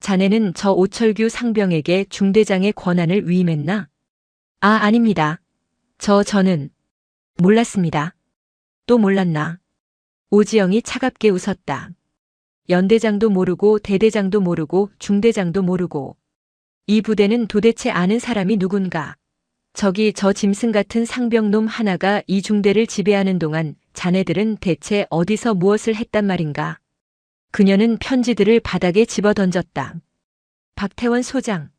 자네는 저 오철규 상병에게 중대장의 권한을 위임했나? 아닙니다. 저는 몰랐습니다. 또 몰랐나? 오지영이 차갑게 웃었다. 연대장도 모르고 대대장도 모르고 중대장도 모르고. 이 부대는 도대체 아는 사람이 누군가? 저기 저 짐승 같은 상병놈 하나가 이 중대를 지배하는 동안 자네들은 대체 어디서 무엇을 했단 말인가? 그녀는 편지들을 바닥에 집어던졌다. 박태원 소장.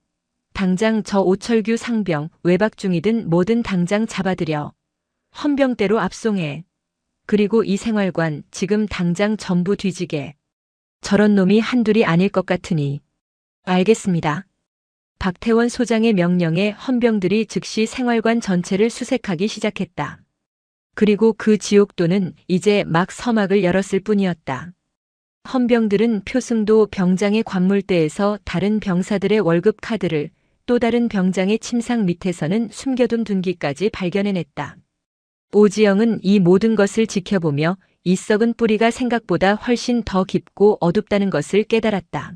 당장 저 오철규 상병 외박 중이든 뭐든 당장 잡아들여. 헌병대로 압송해. 그리고 이 생활관 지금 당장 전부 뒤지게. 저런 놈이 한둘이 아닐 것 같으니. 알겠습니다. 박태원 소장의 명령에 헌병들이 즉시 생활관 전체를 수색하기 시작했다. 그리고 그 지옥도는 이제 막 서막을 열었을 뿐이었다. 헌병들은 표승도 병장의 관물대에서 다른 병사들의 월급 카드를 또 다른 병장의 침상 밑에서는 숨겨둔 둔기까지 발견해냈다. 오지영은 이 모든 것을 지켜보며 이 썩은 뿌리가 생각보다 훨씬 더 깊고 어둡다는 것을 깨달았다.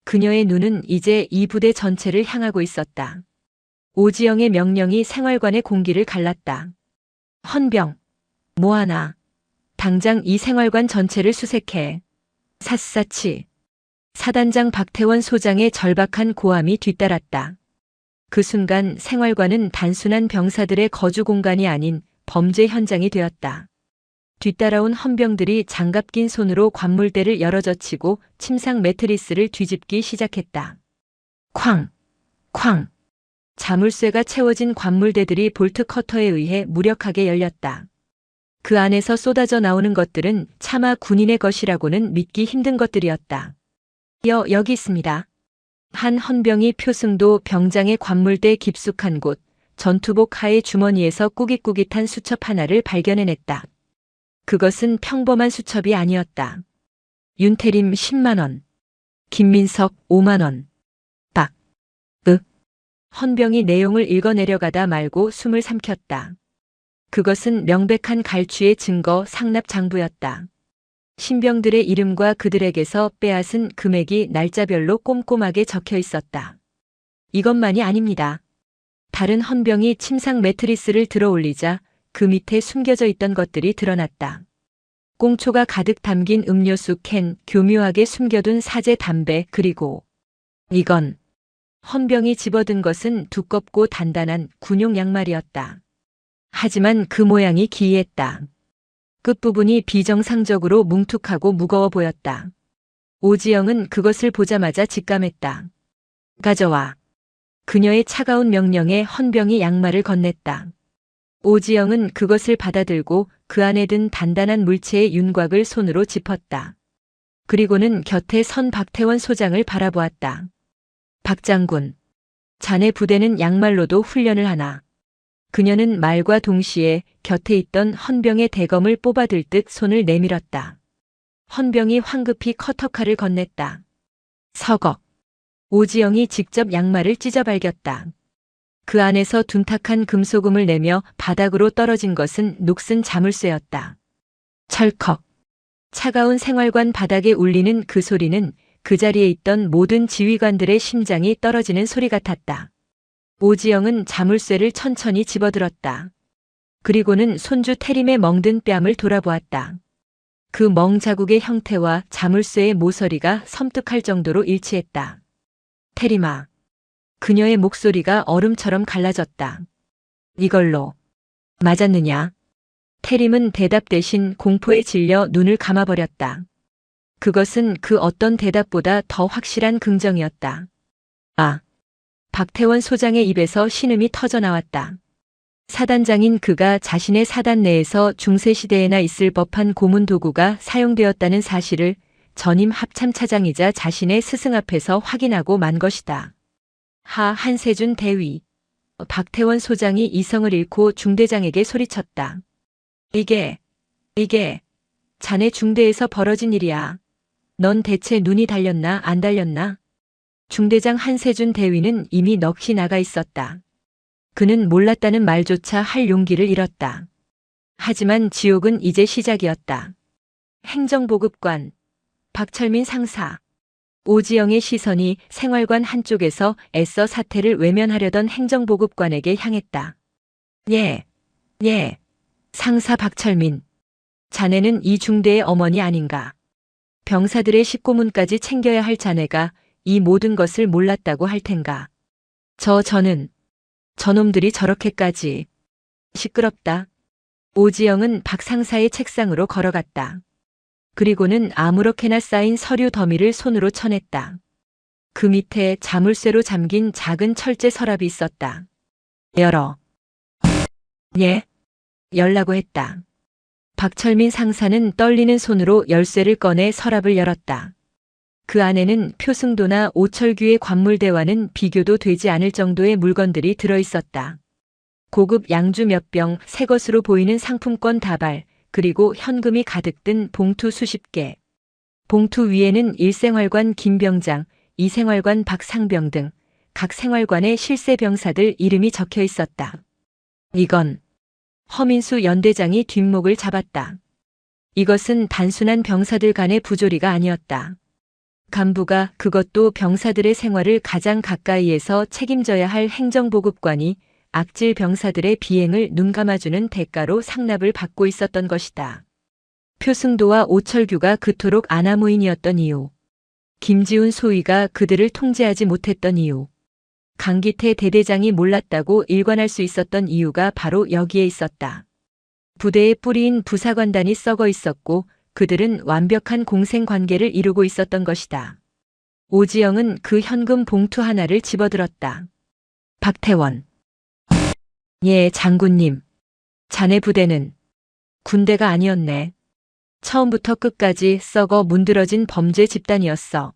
그녀의 눈은 이제 이 부대 전체를 향하고 있었다. 오지영의 명령이 생활관의 공기를 갈랐다. 헌병, 뭐하나. 당장 이 생활관 전체를 수색해. 샅샅이. 사단장 박태원 소장의 절박한 고함이 뒤따랐다. 그 순간 생활관은 단순한 병사들의 거주 공간이 아닌 범죄 현장이 되었다. 뒤따라온 헌병들이 장갑 낀 손으로 관물대를 열어젖히고 침상 매트리스를 뒤집기 시작했다. 쾅! 쾅! 자물쇠가 채워진 관물대들이 볼트 커터에 의해 무력하게 열렸다. 그 안에서 쏟아져 나오는 것들은 차마 군인의 것이라고는 믿기 힘든 것들이었다. 여기 있습니다. 한 헌병이 표승도 병장의 관물대 깊숙한 곳, 전투복 하의 주머니에서 꾸깃꾸깃한 수첩 하나를 발견해냈다. 그것은 평범한 수첩이 아니었다. 윤태림 10만 원, 김민석 5만 원. 헌병이 내용을 읽어내려가다 말고 숨을 삼켰다. 그것은 명백한 갈취의 증거 상납 장부였다. 신병들의 이름과 그들에게서 빼앗은 금액이 날짜별로 꼼꼼하게 적혀 있었다. 이것만이 아닙니다. 다른 헌병이 침상 매트리스를 들어올리자 그 밑에 숨겨져 있던 것들이 드러났다. 꽁초가 가득 담긴 음료수 캔, 교묘하게 숨겨둔 사제 담배, 그리고 이건 헌병이 집어든 것은 두껍고 단단한 군용 양말이었다. 하지만 그 모양이 기이했다. 끝부분이 비정상적으로 뭉툭하고 무거워 보였다. 오지영은 그것을 보자마자 직감했다. 가져와. 그녀의 차가운 명령에 헌병이 양말을 건넸다. 오지영은 그것을 받아들고 그 안에 든 단단한 물체의 윤곽을 손으로 짚었다. 그리고는 곁에 선 박태원 소장을 바라보았다. 박 장군, 자네 부대는 양말로도 훈련을 하나. 그녀는 말과 동시에 곁에 있던 헌병의 대검을 뽑아들 듯 손을 내밀었다. 헌병이 황급히 커터칼을 건넸다. 서걱. 오지영이 직접 양말을 찢어발겼다. 그 안에서 둔탁한 금소금을 내며 바닥으로 떨어진 것은 녹슨 자물쇠였다. 철컥. 차가운 생활관 바닥에 울리는 그 소리는 그 자리에 있던 모든 지휘관들의 심장이 떨어지는 소리 같았다. 오지영은 자물쇠를 천천히 집어들었다. 그리고는 손주 태림의 멍든 뺨을 돌아보았다. 그 멍 자국의 형태와 자물쇠의 모서리가 섬뜩할 정도로 일치했다. 태림아. 그녀의 목소리가 얼음처럼 갈라졌다. 이걸로 맞았느냐? 태림은 대답 대신 공포에 질려 눈을 감아버렸다. 그것은 그 어떤 대답보다 더 확실한 긍정이었다. 아. 박태원 소장의 입에서 신음이 터져 나왔다. 사단장인 그가 자신의 사단 내에서 중세시대에나 있을 법한 고문 도구가 사용되었다는 사실을 전임 합참차장이자 자신의 스승 앞에서 확인하고 만 것이다. 한세준 대위. 박태원 소장이 이성을 잃고 중대장에게 소리쳤다. 이게 자네 중대에서 벌어진 일이야. 넌 대체 눈이 달렸나 안 달렸나? 중대장 한세준 대위는 이미 넋이 나가 있었다. 그는 몰랐다는 말조차 할 용기를 잃었다. 하지만 지옥은 이제 시작이었다. 행정보급관, 박철민 상사. 오지영의 시선이 생활관 한쪽에서 애써 사태를 외면하려던 행정보급관에게 향했다. 예. 상사 박철민. 자네는 이 중대의 어머니 아닌가. 병사들의 식고문까지 챙겨야 할 자네가 이 모든 것을 몰랐다고 할 텐가. 저놈들이 저렇게까지. 시끄럽다. 오지영은 박 상사의 책상으로 걸어갔다. 그리고는 아무렇게나 쌓인 서류 더미를 손으로 쳐냈다. 그 밑에 자물쇠로 잠긴 작은 철제 서랍이 있었다. 열어. 예. 열라고 했다. 박철민 상사는 떨리는 손으로 열쇠를 꺼내 서랍을 열었다. 그 안에는 표승도나 오철규의 관물대와는 비교도 되지 않을 정도의 물건들이 들어있었다. 고급 양주 몇 병, 새 것으로 보이는 상품권 다발, 그리고 현금이 가득 든 봉투 수십 개. 봉투 위에는 1생활관 김병장, 2생활관 박상병 등 각 생활관의 실세 병사들 이름이 적혀 있었다. 이건 허민수 연대장이 뒷목을 잡았다. 이것은 단순한 병사들 간의 부조리가 아니었다. 간부가, 그것도 병사들의 생활을 가장 가까이에서 책임져야 할 행정보급관이 악질 병사들의 비행을 눈감아주는 대가로 상납을 받고 있었던 것이다. 표승도와 오철규가 그토록 아나무인이었던 이유, 김지훈 소위가 그들을 통제하지 못했던 이유, 강기태 대대장이 몰랐다고 일관할 수 있었던 이유가 바로 여기에 있었다. 부대의 뿌리인 부사관단이 썩어 있었고 그들은 완벽한 공생관계를 이루고 있었던 것이다. 오지영은 그 현금 봉투 하나를 집어들었다. 박태원. 예, 장군님. 자네 부대는 군대가 아니었네. 처음부터 끝까지 썩어 문드러진 범죄 집단이었어.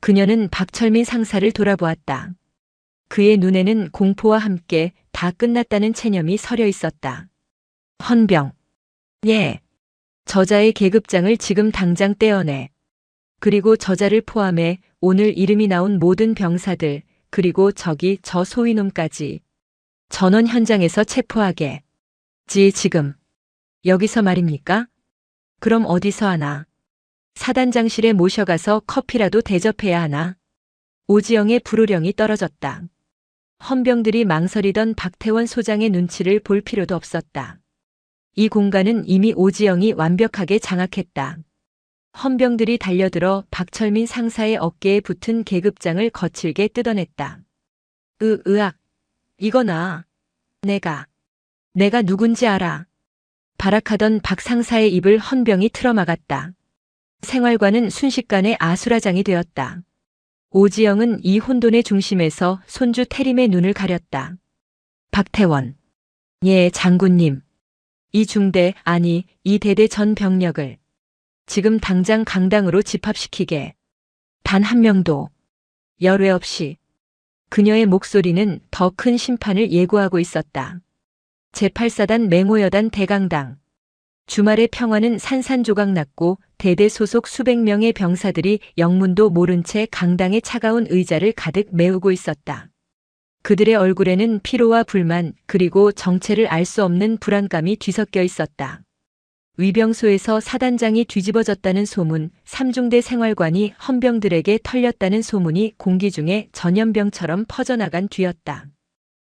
그녀는 박철민 상사를 돌아보았다. 그의 눈에는 공포와 함께 다 끝났다는 체념이 서려 있었다. 헌병. 예. 저자의 계급장을 지금 당장 떼어내. 그리고 저자를 포함해 오늘 이름이 나온 모든 병사들, 그리고 저기 저 소위놈까지 전원 현장에서 체포하게. 지금. 여기서 말입니까? 그럼 어디서 하나? 사단장실에 모셔가서 커피라도 대접해야 하나? 오지영의 불호령이 떨어졌다. 헌병들이 망설이던 박태원 소장의 눈치를 볼 필요도 없었다. 이 공간은 이미 오지영이 완벽하게 장악했다. 헌병들이 달려들어 박철민 상사의 어깨에 붙은 계급장을 거칠게 뜯어냈다. 으악. 이거나. 내가 누군지 알아. 발악하던 박 상사의 입을 헌병이 틀어막았다. 생활관은 순식간에 아수라장이 되었다. 오지영은 이 혼돈의 중심에서 손주 태림의 눈을 가렸다. 박태원. 예, 장군님. 이 중대, 아니, 이 대대 전 병력을 지금 당장 강당으로 집합시키게. 단 한 명도 열외 없이. 그녀의 목소리는 더 큰 심판을 예고하고 있었다. 제8사단 맹호여단 대강당. 주말의 평화는 산산조각 났고 대대 소속 수백 명의 병사들이 영문도 모른 채 강당의 차가운 의자를 가득 메우고 있었다. 그들의 얼굴에는 피로와 불만, 그리고 정체를 알 수 없는 불안감이 뒤섞여 있었다. 위병소에서 사단장이 뒤집어졌다는 소문, 삼중대 생활관이 헌병들에게 털렸다는 소문이 공기 중에 전염병처럼 퍼져나간 뒤였다.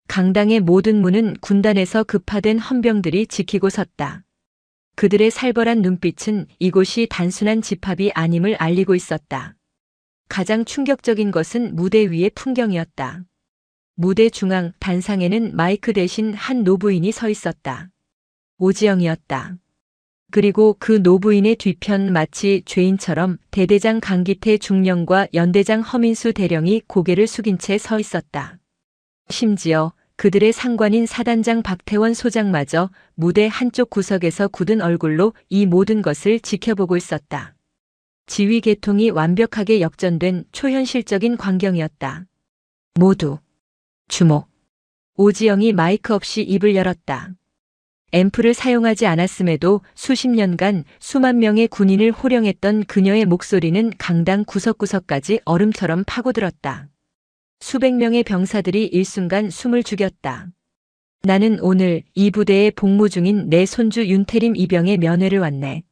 강당의 모든 문은 군단에서 급파된 헌병들이 지키고 섰다. 그들의 살벌한 눈빛은 이곳이 단순한 집합이 아님을 알리고 있었다. 가장 충격적인 것은 무대 위의 풍경이었다. 무대 중앙 단상에는 마이크 대신 한 노부인이 서 있었다. 오지영이었다. 그리고 그 노부인의 뒤편 마치 죄인처럼 대대장 강기태 중령과 연대장 허민수 대령이 고개를 숙인 채 서 있었다. 심지어 그들의 상관인 사단장 박태원 소장마저 무대 한쪽 구석에서 굳은 얼굴로 이 모든 것을 지켜보고 있었다. 지휘 계통이 완벽하게 역전된 초현실적인 광경이었다. 모두 주목. 오지영이 마이크 없이 입을 열었다. 앰프를 사용하지 않았음에도 수십 년간 수만 명의 군인을 호령했던 그녀의 목소리는 강당 구석구석까지 얼음처럼 파고들었다. 수백 명의 병사들이 일순간 숨을 죽였다. 나는 오늘 이 부대에 복무 중인 내 손주 윤태림 이병의 면회를 왔네.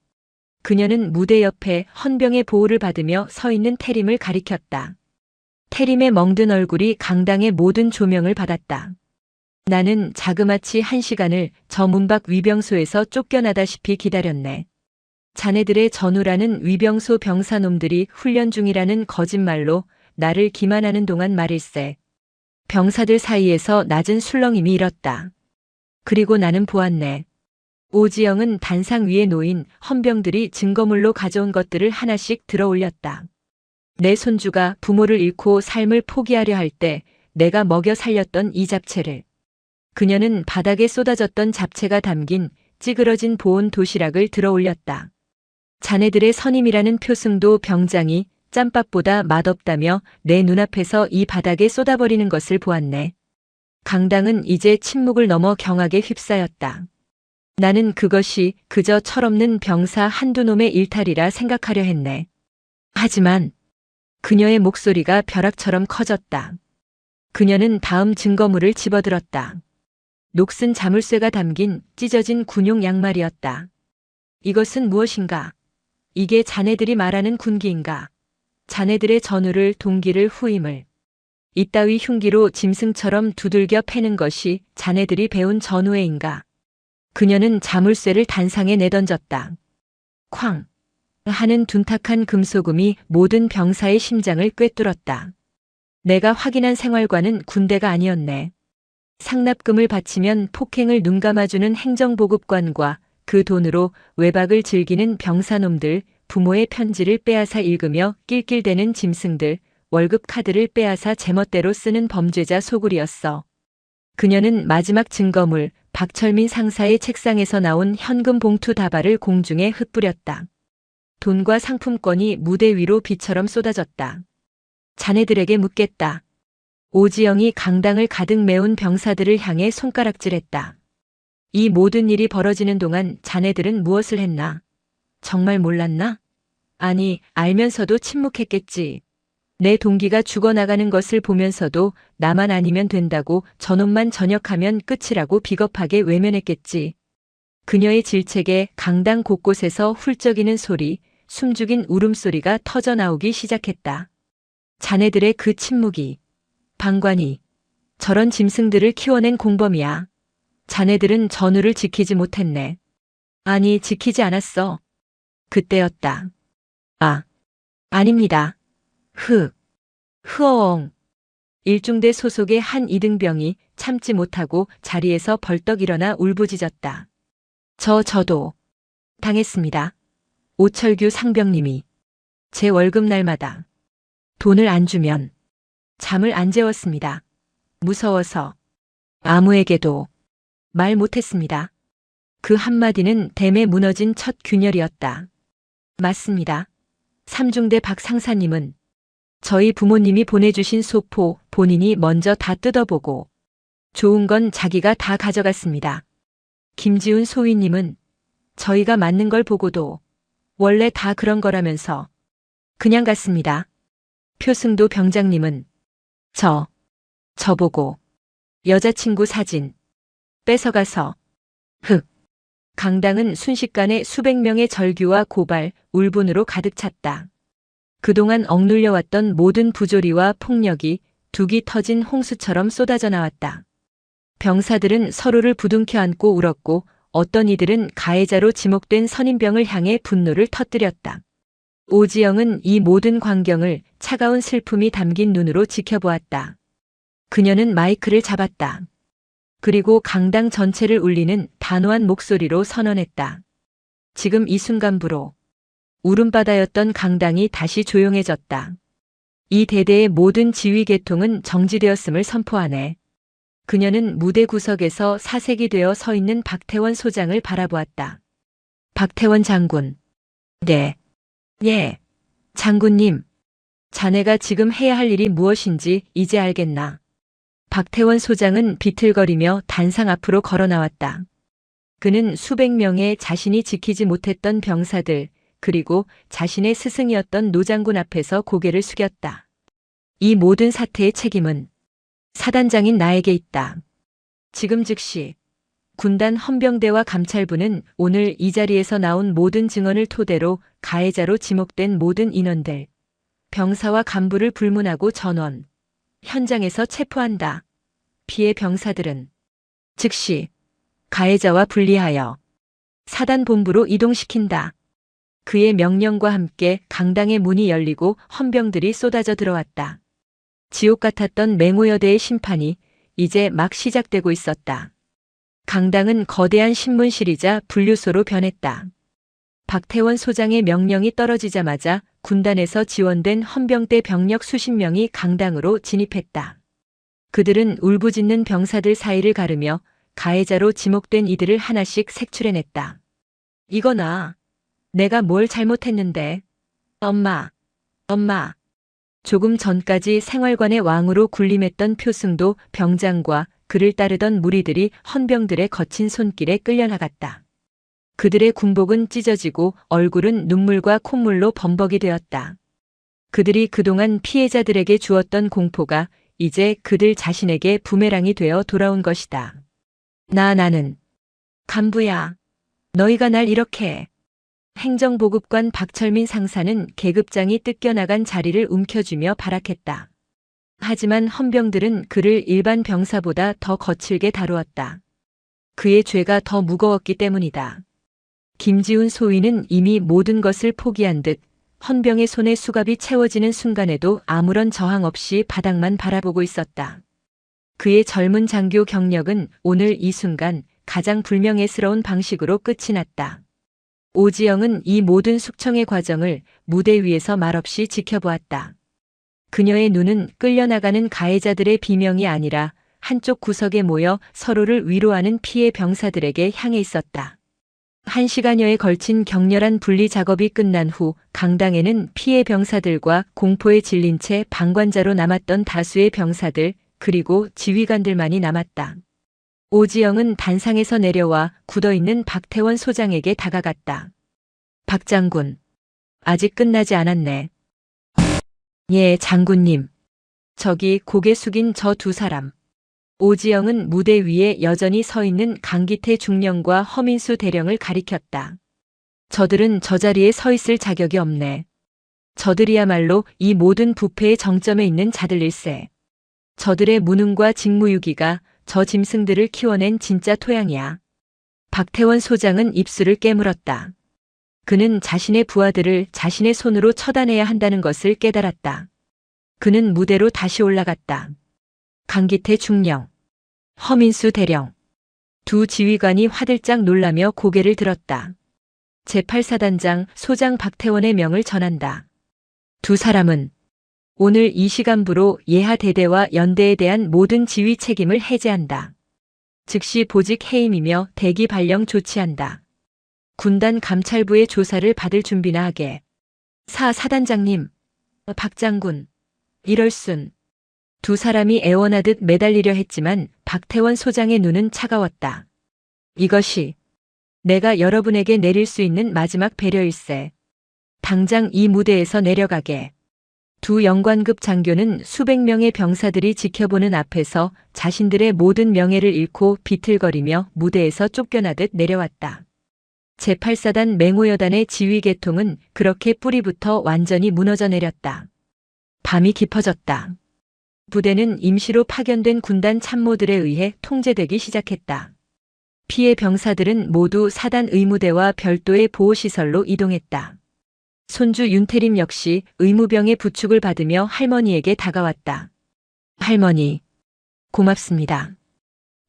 그녀는 무대 옆에 헌병의 보호를 받으며 서 있는 태림을 가리켰다. 태림의 멍든 얼굴이 강당의 모든 조명을 받았다. 나는 자그마치 1시간을 저 문밖 위병소에서 쫓겨나다시피 기다렸네. 자네들의 전우라는 위병소 병사놈들이 훈련 중이라는 거짓말로 나를 기만하는 동안 말일세. 병사들 사이에서 낮은 술렁임이 일었다. 그리고 나는 보았네. 오지영은 단상 위에 놓인 헌병들이 증거물로 가져온 것들을 하나씩 들어 올렸다. 내 손주가 부모를 잃고 삶을 포기하려 할 때 내가 먹여 살렸던 이 잡채를. 그녀는 바닥에 쏟아졌던 잡채가 담긴 찌그러진 보온 도시락을 들어 올렸다. 자네들의 선임이라는 표승도 병장이 짬밥보다 맛없다며 내 눈앞에서 이 바닥에 쏟아버리는 것을 보았네. 강당은 이제 침묵을 넘어 경악에 휩싸였다. 나는 그것이 그저 철없는 병사 한두 놈의 일탈이라 생각하려 했네. 하지만 그녀의 목소리가 벼락처럼 커졌다. 그녀는 다음 증거물을 집어들었다. 녹슨 자물쇠가 담긴 찢어진 군용 양말이었다. 이것은 무엇인가? 이게 자네들이 말하는 군기인가? 자네들의 전우를 동기를 후임을. 이따위 흉기로 짐승처럼 두들겨 패는 것이 자네들이 배운 전우애인가? 그녀는 자물쇠를 단상에 내던졌다. 쾅! 하는 둔탁한 금소금이 모든 병사의 심장을 꿰뚫었다. 내가 확인한 생활관은 군대가 아니었네. 상납금을 바치면 폭행을 눈감아주는 행정보급관과 그 돈으로 외박을 즐기는 병사놈들, 부모의 편지를 빼앗아 읽으며 낄낄대는 짐승들, 월급 카드를 빼앗아 제멋대로 쓰는 범죄자 소굴이었어. 그녀는 마지막 증거물, 박철민 상사의 책상에서 나온 현금 봉투 다발을 공중에 흩뿌렸다. 돈과 상품권이 무대 위로 비처럼 쏟아졌다. 자네들에게 묻겠다. 오지영이 강당을 가득 메운 병사들을 향해 손가락질했다. 이 모든 일이 벌어지는 동안 자네들은 무엇을 했나? 정말 몰랐나? 아니, 알면서도 침묵했겠지. 내 동기가 죽어나가는 것을 보면서도 나만 아니면 된다고 저놈만 전역하면 끝이라고 비겁하게 외면했겠지. 그녀의 질책에 강당 곳곳에서 훌쩍이는 소리, 숨죽인 울음소리가 터져나오기 시작했다. 자네들의 그 침묵이, 방관이, 저런 짐승들을 키워낸 공범이야. 자네들은 전우를 지키지 못했네. 아니, 지키지 않았어. 그때였다. 아, 아닙니다. 흐엉. 일중대 소속의 한 이등병이 참지 못하고 자리에서 벌떡 일어나 울부짖었다. 저도 당했습니다. 오철규 상병님이 제 월급날마다 돈을 안 주면 잠을 안 재웠습니다. 무서워서 아무에게도 말 못했습니다. 그 한마디는 댐에 무너진 첫 균열이었다. 맞습니다. 삼중대 박 상사님은 저희 부모님이 보내주신 소포 본인이 먼저 다 뜯어보고 좋은 건 자기가 다 가져갔습니다. 김지훈 소위님은 저희가 맞는 걸 보고도 원래 다 그런 거라면서 그냥 갔습니다. 표승도 병장님은 저보고 여자친구 사진 뺏어가서 강당은 순식간에 수백 명의 절규와 고발, 울분으로 가득 찼다. 그동안 억눌려왔던 모든 부조리와 폭력이 둑이 터진 홍수처럼 쏟아져 나왔다. 병사들은 서로를 부둥켜 안고 울었고 어떤 이들은 가해자로 지목된 선임병을 향해 분노를 터뜨렸다. 오지영은 이 모든 광경을 차가운 슬픔이 담긴 눈으로 지켜보았다. 그녀는 마이크를 잡았다. 그리고 강당 전체를 울리는 단호한 목소리로 선언했다. 지금 이 순간부로 울음바다였던 강당이 다시 조용해졌다. 이 대대의 모든 지휘 계통은 정지되었음을 선포하네. 그녀는 무대 구석에서 사색이 되어 서 있는 박태원 소장을 바라보았다. 박태원 장군. 네. 예. 장군님. 자네가 지금 해야 할 일이 무엇인지 이제 알겠나. 박태원 소장은 비틀거리며 단상 앞으로 걸어 나왔다. 그는 수백 명의 자신이 지키지 못했던 병사들, 그리고 자신의 스승이었던 노장군 앞에서 고개를 숙였다. 이 모든 사태의 책임은 사단장인 나에게 있다. 지금 즉시 군단 헌병대와 감찰부는 오늘 이 자리에서 나온 모든 증언을 토대로 가해자로 지목된 모든 인원들, 병사와 간부를 불문하고 전원, 현장에서 체포한다. 피해 병사들은 즉시 가해자와 분리하여 사단본부로 이동시킨다. 그의 명령과 함께 강당의 문이 열리고 헌병들이 쏟아져 들어왔다. 지옥 같았던 맹호여대의 심판이 이제 막 시작되고 있었다. 강당은 거대한 신문실이자 분류소로 변했다. 박태원 소장의 명령이 떨어지자마자 군단에서 지원된 헌병대 병력 수십 명이 강당으로 진입했다. 그들은 울부짖는 병사들 사이를 가르며 가해자로 지목된 이들을 하나씩 색출해냈다. 이거나, 내가 뭘 잘못했는데. 엄마, 엄마. 조금 전까지 생활관의 왕으로 군림했던 표승도 병장과 그를 따르던 무리들이 헌병들의 거친 손길에 끌려나갔다. 그들의 군복은 찢어지고 얼굴은 눈물과 콧물로 범벅이 되었다. 그들이 그동안 피해자들에게 주었던 공포가 이제 그들 자신에게 부메랑이 되어 돌아온 것이다. 나는 간부야. 너희가 날 이렇게 해. 행정보급관 박철민 상사는 계급장이 뜯겨나간 자리를 움켜쥐며 발악했다. 하지만 헌병들은 그를 일반 병사보다 더 거칠게 다루었다. 그의 죄가 더 무거웠기 때문이다. 김지훈 소위는 이미 모든 것을 포기한 듯 헌병의 손에 수갑이 채워지는 순간에도 아무런 저항 없이 바닥만 바라보고 있었다. 그의 젊은 장교 경력은 오늘 이 순간 가장 불명예스러운 방식으로 끝이 났다. 오지영은 이 모든 숙청의 과정을 무대 위에서 말없이 지켜보았다. 그녀의 눈은 끌려나가는 가해자들의 비명이 아니라 한쪽 구석에 모여 서로를 위로하는 피해 병사들에게 향해 있었다. 1시간여에 걸친 격렬한 분리 작업이 끝난 후 강당에는 피해 병사들과 공포에 질린 채 방관자로 남았던 다수의 병사들 그리고 지휘관들만이 남았다. 오지영은 단상에서 내려와 굳어있는 박태원 소장에게 다가갔다. 박 장군, 아직 끝나지 않았네. 예, 장군님. 저기 고개 숙인 저 두 사람. 오지영은 무대 위에 여전히 서 있는 강기태 중령과 허민수 대령을 가리켰다. 저들은 저 자리에 서 있을 자격이 없네. 저들이야말로 이 모든 부패의 정점에 있는 자들일세. 저들의 무능과 직무유기가 저 짐승들을 키워낸 진짜 토양이야. 박태원 소장은 입술을 깨물었다. 그는 자신의 부하들을 자신의 손으로 처단해야 한다는 것을 깨달았다. 그는 무대로 다시 올라갔다. 강기태 중령, 허민수 대령. 두 지휘관이 화들짝 놀라며 고개를 들었다. 제8사단장 소장 박태원의 명을 전한다. 두 사람은 오늘 이 시간부로 예하 대대와 연대에 대한 모든 지휘 책임을 해제한다. 즉시 보직 해임이며 대기 발령 조치한다. 군단 감찰부의 조사를 받을 준비나 하게. 사단장님, 박 장군, 이럴 순. 두 사람이 애원하듯 매달리려 했지만 박태원 소장의 눈은 차가웠다. 이것이 내가 여러분에게 내릴 수 있는 마지막 배려일세. 당장 이 무대에서 내려가게. 두 영관급 장교는 수백 명의 병사들이 지켜보는 앞에서 자신들의 모든 명예를 잃고 비틀거리며 무대에서 쫓겨나듯 내려왔다. 제8사단 맹호여단의 지휘계통은 그렇게 뿌리부터 완전히 무너져 내렸다. 밤이 깊어졌다. 부대는 임시로 파견된 군단 참모들에 의해 통제되기 시작했다. 피해 병사들은 모두 사단 의무대와 별도의 보호시설로 이동했다. 손주 윤태림 역시 의무병의 부축을 받으며 할머니에게 다가왔다. 할머니, 고맙습니다.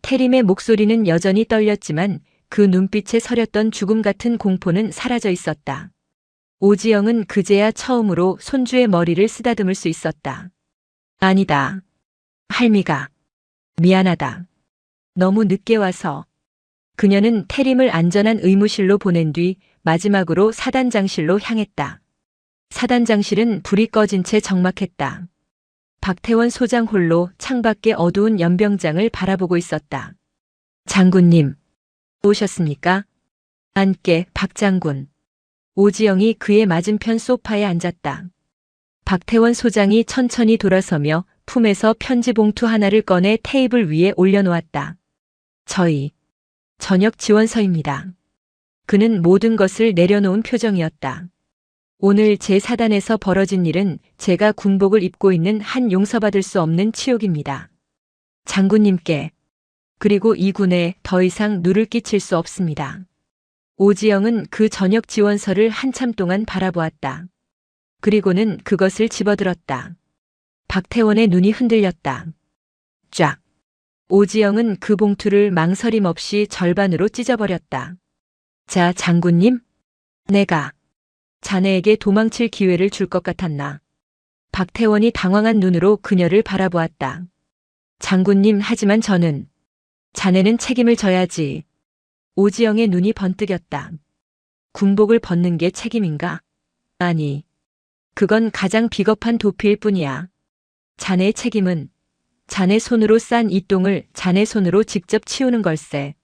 태림의 목소리는 여전히 떨렸지만 그 눈빛에 서렸던 죽음 같은 공포는 사라져 있었다. 오지영은 그제야 처음으로 손주의 머리를 쓰다듬을 수 있었다. 아니다. 할미가. 미안하다. 너무 늦게 와서. 그녀는 태림을 안전한 의무실로 보낸 뒤 마지막으로 사단장실로 향했다. 사단장실은 불이 꺼진 채 적막했다. 박태원 소장 홀로 창밖의 어두운 연병장을 바라보고 있었다. 장군님, 오셨습니까? 앉게, 박 장군. 오지영이 그의 맞은편 소파에 앉았다. 박태원 소장이 천천히 돌아서며 품에서 편지 봉투 하나를 꺼내 테이블 위에 올려놓았다. 저희 저녁 지원서입니다. 그는 모든 것을 내려놓은 표정이었다. 오늘 제 사단에서 벌어진 일은 제가 군복을 입고 있는 한 용서받을 수 없는 치욕입니다. 장군님께 그리고 이 군에 더 이상 누를 끼칠 수 없습니다. 오지영은 그 저녁 지원서를 한참 동안 바라보았다. 그리고는 그것을 집어들었다. 박태원의 눈이 흔들렸다. 쫙. 오지영은 그 봉투를 망설임 없이 절반으로 찢어버렸다. 자, 장군님. 내가 자네에게 도망칠 기회를 줄 것 같았나. 박태원이 당황한 눈으로 그녀를 바라보았다. 장군님, 하지만 저는. 자네는 책임을 져야지. 오지영의 눈이 번뜩였다. 군복을 벗는 게 책임인가? 아니. 그건 가장 비겁한 도피일 뿐이야. 자네의 책임은 자네 손으로 싼 이 똥을 자네 손으로 직접 치우는 걸세.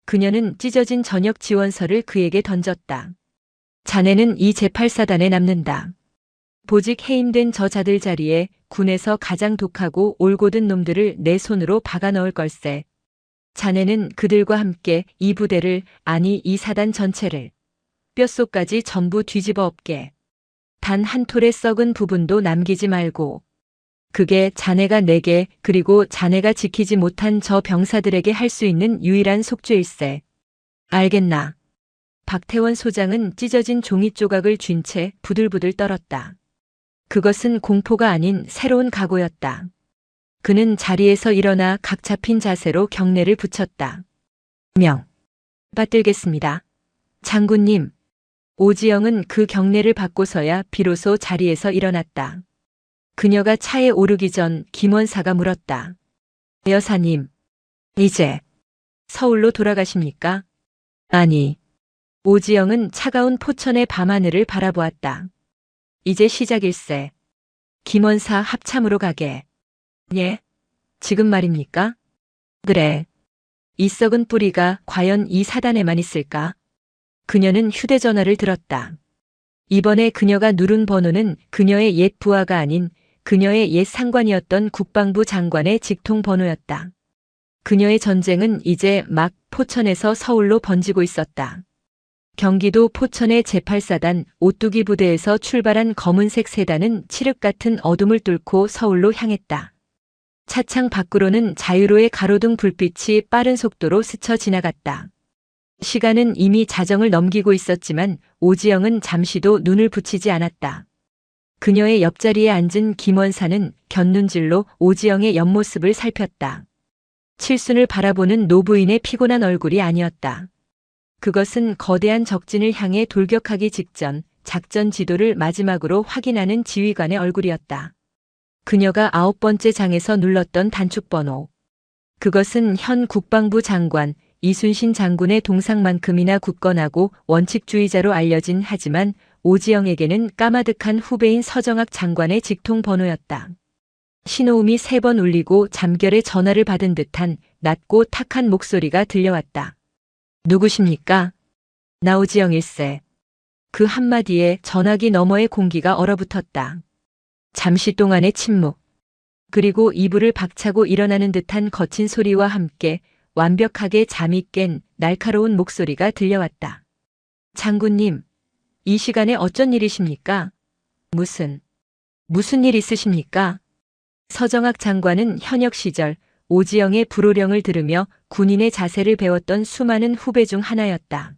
그녀는 찢어진 전역 지원서를 그에게 던졌다. 자네는 이 제8사단에 남는다. 보직 해임된 저자들 자리에 군에서 가장 독하고 올곧은 놈들을 내 손으로 박아 넣을 걸세. 자네는 그들과 함께 이 부대를, 아니 이 사단 전체를 뼛속까지 전부 뒤집어 엎게. 단 한 톨의 썩은 부분도 남기지 말고. 그게 자네가 내게, 그리고 자네가 지키지 못한 저 병사들에게 할 수 있는 유일한 속죄일세. 알겠나? 박태원 소장은 찢어진 종이 조각을 쥔 채 부들부들 떨었다. 그것은 공포가 아닌 새로운 각오였다. 그는 자리에서 일어나 각 잡힌 자세로 경례를 붙였다. 명. 받들겠습니다. 장군님. 오지영은 그 경례를 받고서야 비로소 자리에서 일어났다. 그녀가 차에 오르기 전 김원사가 물었다. 여사님, 이제 서울로 돌아가십니까? 아니. 오지영은 차가운 포천의 밤하늘을 바라보았다. 이제 시작일세. 김원사 합참으로 가게. 예? 지금 말입니까? 그래. 이 썩은 뿌리가 과연 이 사단에만 있을까? 그녀는 휴대전화를 들었다. 이번에 그녀가 누른 번호는 그녀의 옛 부하가 아닌 그녀의 옛 상관이었던 국방부 장관의 직통 번호였다. 그녀의 전쟁은 이제 막 포천에서 서울로 번지고 있었다. 경기도 포천의 제8사단 오뚜기 부대에서 출발한 검은색 세단은 칠흑 같은 어둠을 뚫고 서울로 향했다. 차창 밖으로는 자유로의 가로등 불빛이 빠른 속도로 스쳐 지나갔다. 시간은 이미 자정을 넘기고 있었지만 오지영은 잠시도 눈을 붙이지 않았다. 그녀의 옆자리에 앉은 김원사는 곁눈질로 오지영의 옆모습을 살폈다. 칠순을 바라보는 노부인의 피곤한 얼굴이 아니었다. 그것은 거대한 적진을 향해 돌격하기 직전 작전 지도를 마지막으로 확인하는 지휘관의 얼굴이었다. 그녀가 9번째 장에서 눌렀던 단축번호. 그것은 현 국방부 장관 이순신 장군의 동상만큼이나 굳건하고 원칙주의자로 알려진 하지만 오지영에게는 까마득한 후배인 서정학 장관의 직통 번호였다. 신호음이 3번 울리고 잠결에 전화를 받은 듯한 낮고 탁한 목소리가 들려왔다. 누구십니까? 나 오지영일세. 그 한마디에 전화기 너머의 공기가 얼어붙었다. 잠시 동안의 침묵. 그리고 이불을 박차고 일어나는 듯한 거친 소리와 함께 완벽하게 잠이 깬 날카로운 목소리가 들려왔다. 장군님, 이 시간에 어쩐 일이십니까? 무슨 일 있으십니까? 서정학 장관은 현역 시절 오지영의 불호령을 들으며 군인의 자세를 배웠던 수많은 후배 중 하나였다.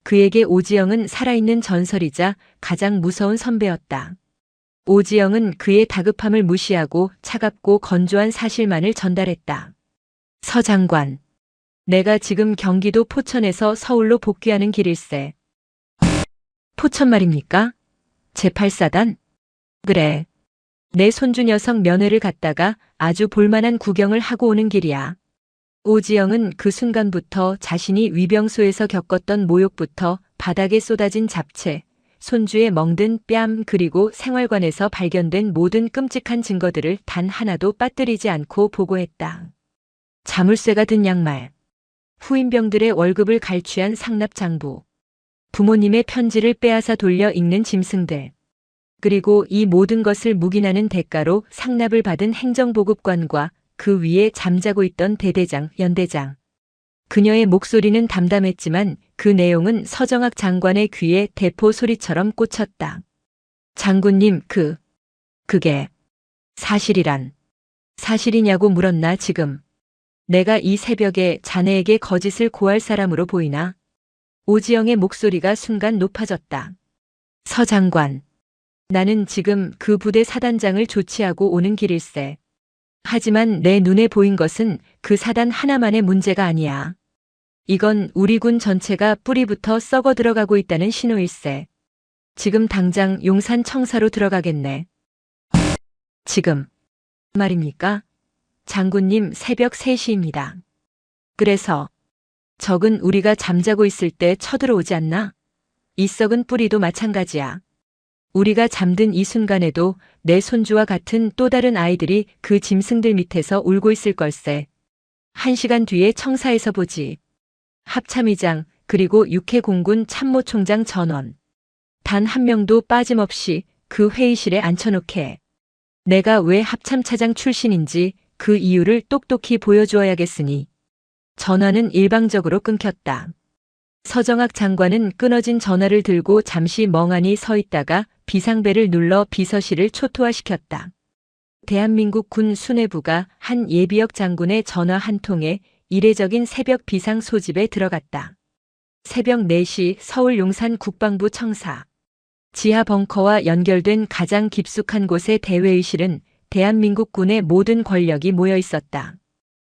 그에게 오지영은 살아있는 전설이자 가장 무서운 선배였다. 오지영은 그의 다급함을 무시하고 차갑고 건조한 사실만을 전달했다. 서 장관, 내가 지금 경기도 포천에서 서울로 복귀하는 길일세. 포천 말입니까? 제8사단? 그래. 내 손주 녀석 면회를 갔다가 아주 볼만한 구경을 하고 오는 길이야. 오지영은 그 순간부터 자신이 위병소에서 겪었던 모욕부터 바닥에 쏟아진 잡채, 손주의 멍든 뺨 그리고 생활관에서 발견된 모든 끔찍한 증거들을 단 하나도 빠뜨리지 않고 보고했다. 자물쇠가 든 양말, 후임병들의 월급을 갈취한 상납장부, 부모님의 편지를 빼앗아 돌려 읽는 짐승들, 그리고 이 모든 것을 묵인하는 대가로 상납을 받은 행정보급관과 그 위에 잠자고 있던 대대장, 연대장. 그녀의 목소리는 담담했지만 그 내용은 서정학 장관의 귀에 대포 소리처럼 꽂혔다. 장군님, 그게 사실이란. 사실이냐고 물었나 지금. 내가 이 새벽에 자네에게 거짓을 고할 사람으로 보이나? 오지영의 목소리가 순간 높아졌다. 서 장관. 나는 지금 그 부대 사단장을 조치하고 오는 길일세. 하지만 내 눈에 보인 것은 그 사단 하나만의 문제가 아니야. 이건 우리 군 전체가 뿌리부터 썩어 들어가고 있다는 신호일세. 지금 당장 용산 청사로 들어가겠네. 지금 말입니까? 장군님, 새벽 3시입니다. 그래서 적은 우리가 잠자고 있을 때 쳐들어오지 않나? 이 썩은 뿌리도 마찬가지야. 우리가 잠든 이 순간에도 내 손주와 같은 또 다른 아이들이 그 짐승들 밑에서 울고 있을 걸세. 1시간 뒤에 청사에서 보지. 합참의장 그리고 육해공군 참모총장 전원. 단 한 명도 빠짐없이 그 회의실에 앉혀놓게. 내가 왜 합참차장 출신인지 그 이유를 똑똑히 보여주어야겠으니. 전화는 일방적으로 끊겼다. 서정학 장관은 끊어진 전화를 들고 잠시 멍하니 서 있다가 비상벨을 눌러 비서실을 초토화시켰다. 대한민국 군 수뇌부가 한 예비역 장군의 전화 한 통에 이례적인 새벽 비상 소집에 들어갔다. 새벽 4시 서울 용산 국방부 청사. 지하 벙커와 연결된 가장 깊숙한 곳의 대회의실은 대한민국 군의 모든 권력이 모여 있었다.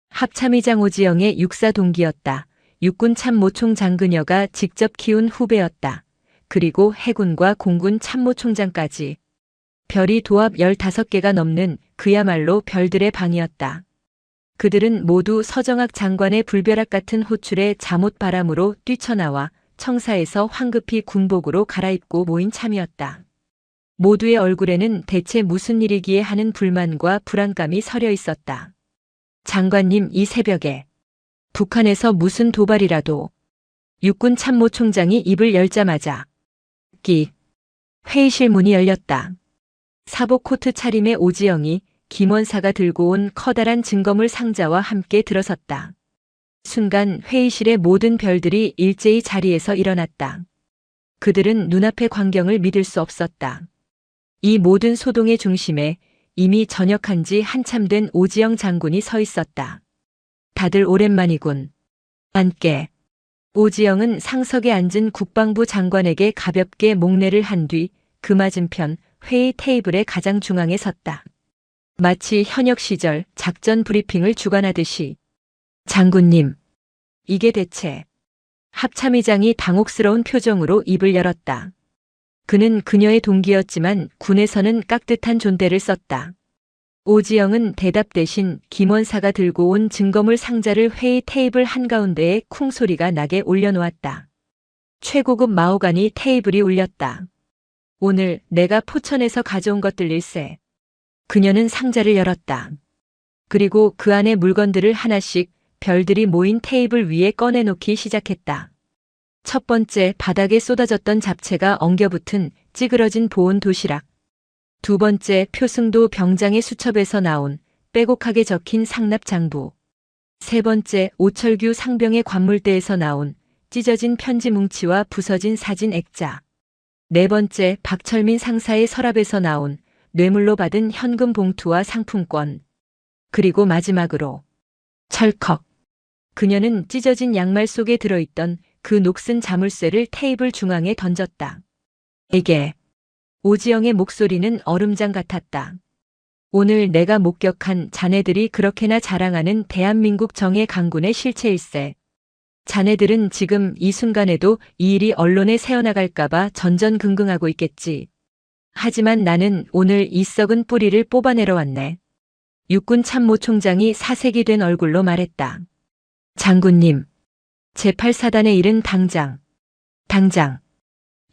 합참의장 오지영의 육사 동기였다. 육군 참모총장 그녀가 직접 키운 후배였다. 그리고 해군과 공군 참모총장까지. 별이 도합 15개가 넘는 그야말로 별들의 방이었다. 그들은 모두 서정학 장관의 불벼락 같은 호출에 잠옷바람으로 뛰쳐나와 청사에서 황급히 군복으로 갈아입고 모인 참이었다. 모두의 얼굴에는 대체 무슨 일이기에 하는 불만과 불안감이 서려 있었다. 장관님, 이 새벽에 북한에서 무슨 도발이라도. 육군 참모총장이 입을 열자마자 회의실 문이 열렸다. 사복 코트 차림의 오지영이 김원사가 들고 온 커다란 증거물 상자와 함께 들어섰다. 순간 회의실의 모든 별들이 일제히 자리에서 일어났다. 그들은 눈앞의 광경을 믿을 수 없었다. 이 모든 소동의 중심에 이미 전역한 지 한참 된 오지영 장군이 서 있었다. 다들 오랜만이군. 앉게. 오지영은 상석에 앉은 국방부 장관에게 가볍게 목례를 한 뒤 그 맞은편 회의 테이블의 가장 중앙에 섰다. 마치 현역 시절 작전 브리핑을 주관하듯이. 장군님, 이게 대체. 합참의장이 당혹스러운 표정으로 입을 열었다. 그는 그녀의 동기였지만 군에서는 깍듯한 존대를 썼다. 오지영은 대답 대신 김원사가 들고 온 증거물 상자를 회의 테이블 한가운데에 쿵 소리가 나게 올려놓았다. 최고급 마호가니 테이블이 울렸다. 오늘 내가 포천에서 가져온 것들일세. 그녀는 상자를 열었다. 그리고 그 안에 물건들을 하나씩 별들이 모인 테이블 위에 꺼내놓기 시작했다. 첫 번째, 바닥에 쏟아졌던 잡채가 엉겨붙은 찌그러진 보온 도시락. 두 번째, 표승도 병장의 수첩에서 나온 빼곡하게 적힌 상납장부. 세 번째, 오철규 상병의 관물대에서 나온 찢어진 편지 뭉치와 부서진 사진 액자. 네 번째, 박철민 상사의 서랍에서 나온 뇌물로 받은 현금 봉투와 상품권. 그리고 마지막으로 철컥. 그녀는 찢어진 양말 속에 들어있던 그 녹슨 자물쇠를 테이블 중앙에 던졌다. 에게. 오지영의 목소리는 얼음장 같았다. 오늘 내가 목격한 자네들이 그렇게나 자랑하는 대한민국 정예 강군의 실체일세. 자네들은 지금 이 순간에도 이 일이 언론에 새어나갈까봐 전전긍긍하고 있겠지. 하지만 나는 오늘 이 썩은 뿌리를 뽑아내러 왔네. 육군 참모총장이 사색이 된 얼굴로 말했다. 장군님, 제8사단의 일은 당장.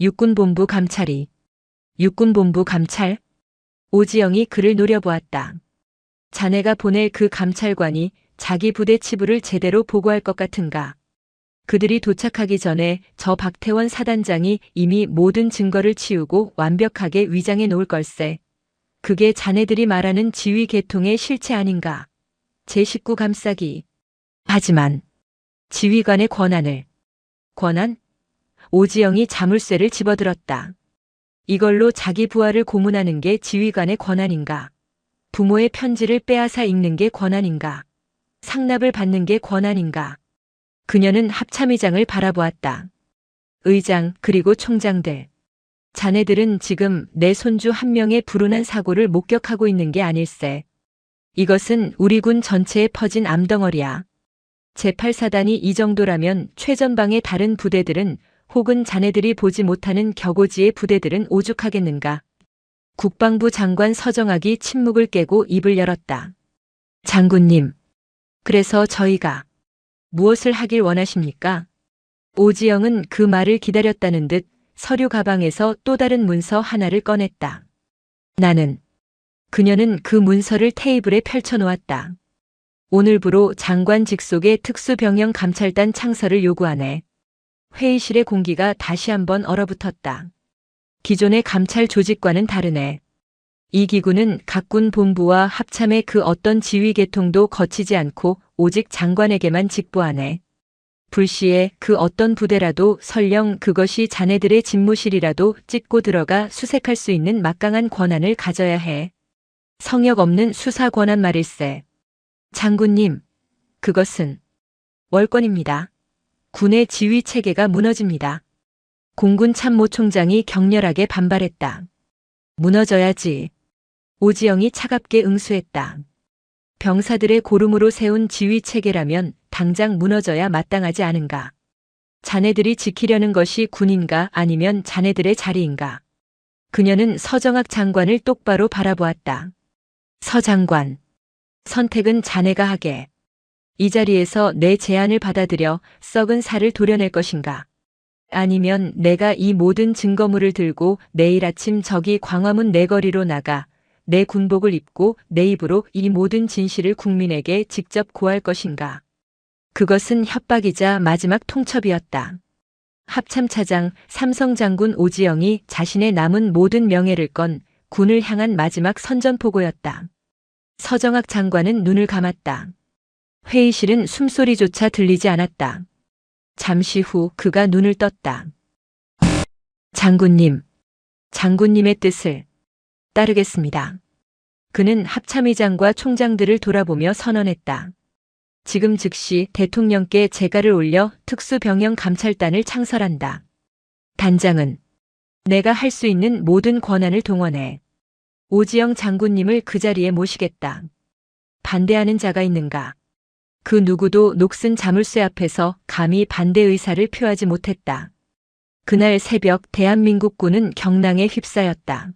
육군본부 감찰이. 육군본부 감찰? 오지영이 그를 노려보았다. 자네가 보낼 그 감찰관이 자기 부대 치부를 제대로 보고할 것 같은가? 그들이 도착하기 전에 저 박태원 사단장이 이미 모든 증거를 치우고 완벽하게 위장해 놓을 걸세. 그게 자네들이 말하는 지휘 계통의 실체 아닌가? 제19 감싸기. 하지만 지휘관의 권한을. 권한? 오지영이 자물쇠를 집어들었다. 이걸로 자기 부하를 고문하는 게 지휘관의 권한인가? 부모의 편지를 빼앗아 읽는 게 권한인가? 상납을 받는 게 권한인가? 그녀는 합참의장을 바라보았다. 의장 그리고 총장들. 자네들은 지금 내 손주 한 명의 불운한 사고를 목격하고 있는 게 아닐세. 이것은 우리 군 전체에 퍼진 암덩어리야. 제8사단이 이 정도라면 최전방의 다른 부대들은 혹은 자네들이 보지 못하는 격오지의 부대들은 오죽하겠는가. 국방부 장관 서정학이 침묵을 깨고 입을 열었다. 장군님, 그래서 저희가 무엇을 하길 원하십니까? 오지영은 그 말을 기다렸다는 듯 서류 가방에서 또 다른 문서 하나를 꺼냈다. 그녀는 그 문서를 테이블에 펼쳐놓았다. 오늘부로 장관 직속의 특수병영 감찰단 창설을 요구하네. 회의실의 공기가 다시 한번 얼어붙었다. 기존의 감찰 조직과는 다르네. 이 기구는 각군 본부와 합참의 그 어떤 지휘 계통도 거치지 않고 오직 장관에게만 직보하네. 불시에 그 어떤 부대라도 설령 그것이 자네들의 집무실이라도 찍고 들어가 수색할 수 있는 막강한 권한을 가져야 해. 성역 없는 수사 권한 말일세. 장군님, 그것은 월권입니다. 군의 지휘 체계가 무너집니다. 공군 참모총장이 격렬하게 반발했다. 무너져야지. 오지영이 차갑게 응수했다. 병사들의 고름으로 세운 지휘 체계라면 당장 무너져야 마땅하지 않은가. 자네들이 지키려는 것이 군인가 아니면 자네들의 자리인가. 그녀는 서정학 장관을 똑바로 바라보았다. 서 장관, 선택은 자네가 하게. 이 자리에서 내 제안을 받아들여 썩은 살을 도려낼 것인가. 아니면 내가 이 모든 증거물을 들고 내일 아침 저기 광화문 내거리로 나가 내 군복을 입고 내 입으로 이 모든 진실을 국민에게 직접 고할 것인가. 그것은 협박이자 마지막 통첩이었다. 합참차장 삼성장군 오지영이 자신의 남은 모든 명예를 건 군을 향한 마지막 선전포고였다. 서정학 장관은 눈을 감았다. 회의실은 숨소리조차 들리지 않았다. 잠시 후 그가 눈을 떴다. 장군님, 장군님의 뜻을 따르겠습니다. 그는 합참의장과 총장들을 돌아보며 선언했다. 지금 즉시 대통령께 재가를 올려 특수병영 감찰단을 창설한다. 단장은 내가 할 수 있는 모든 권한을 동원해 오지영 장군님을 그 자리에 모시겠다. 반대하는 자가 있는가? 그 누구도 녹슨 자물쇠 앞에서 감히 반대 의사를 표하지 못했다. 그날 새벽 대한민국군은 경랑에 휩싸였다.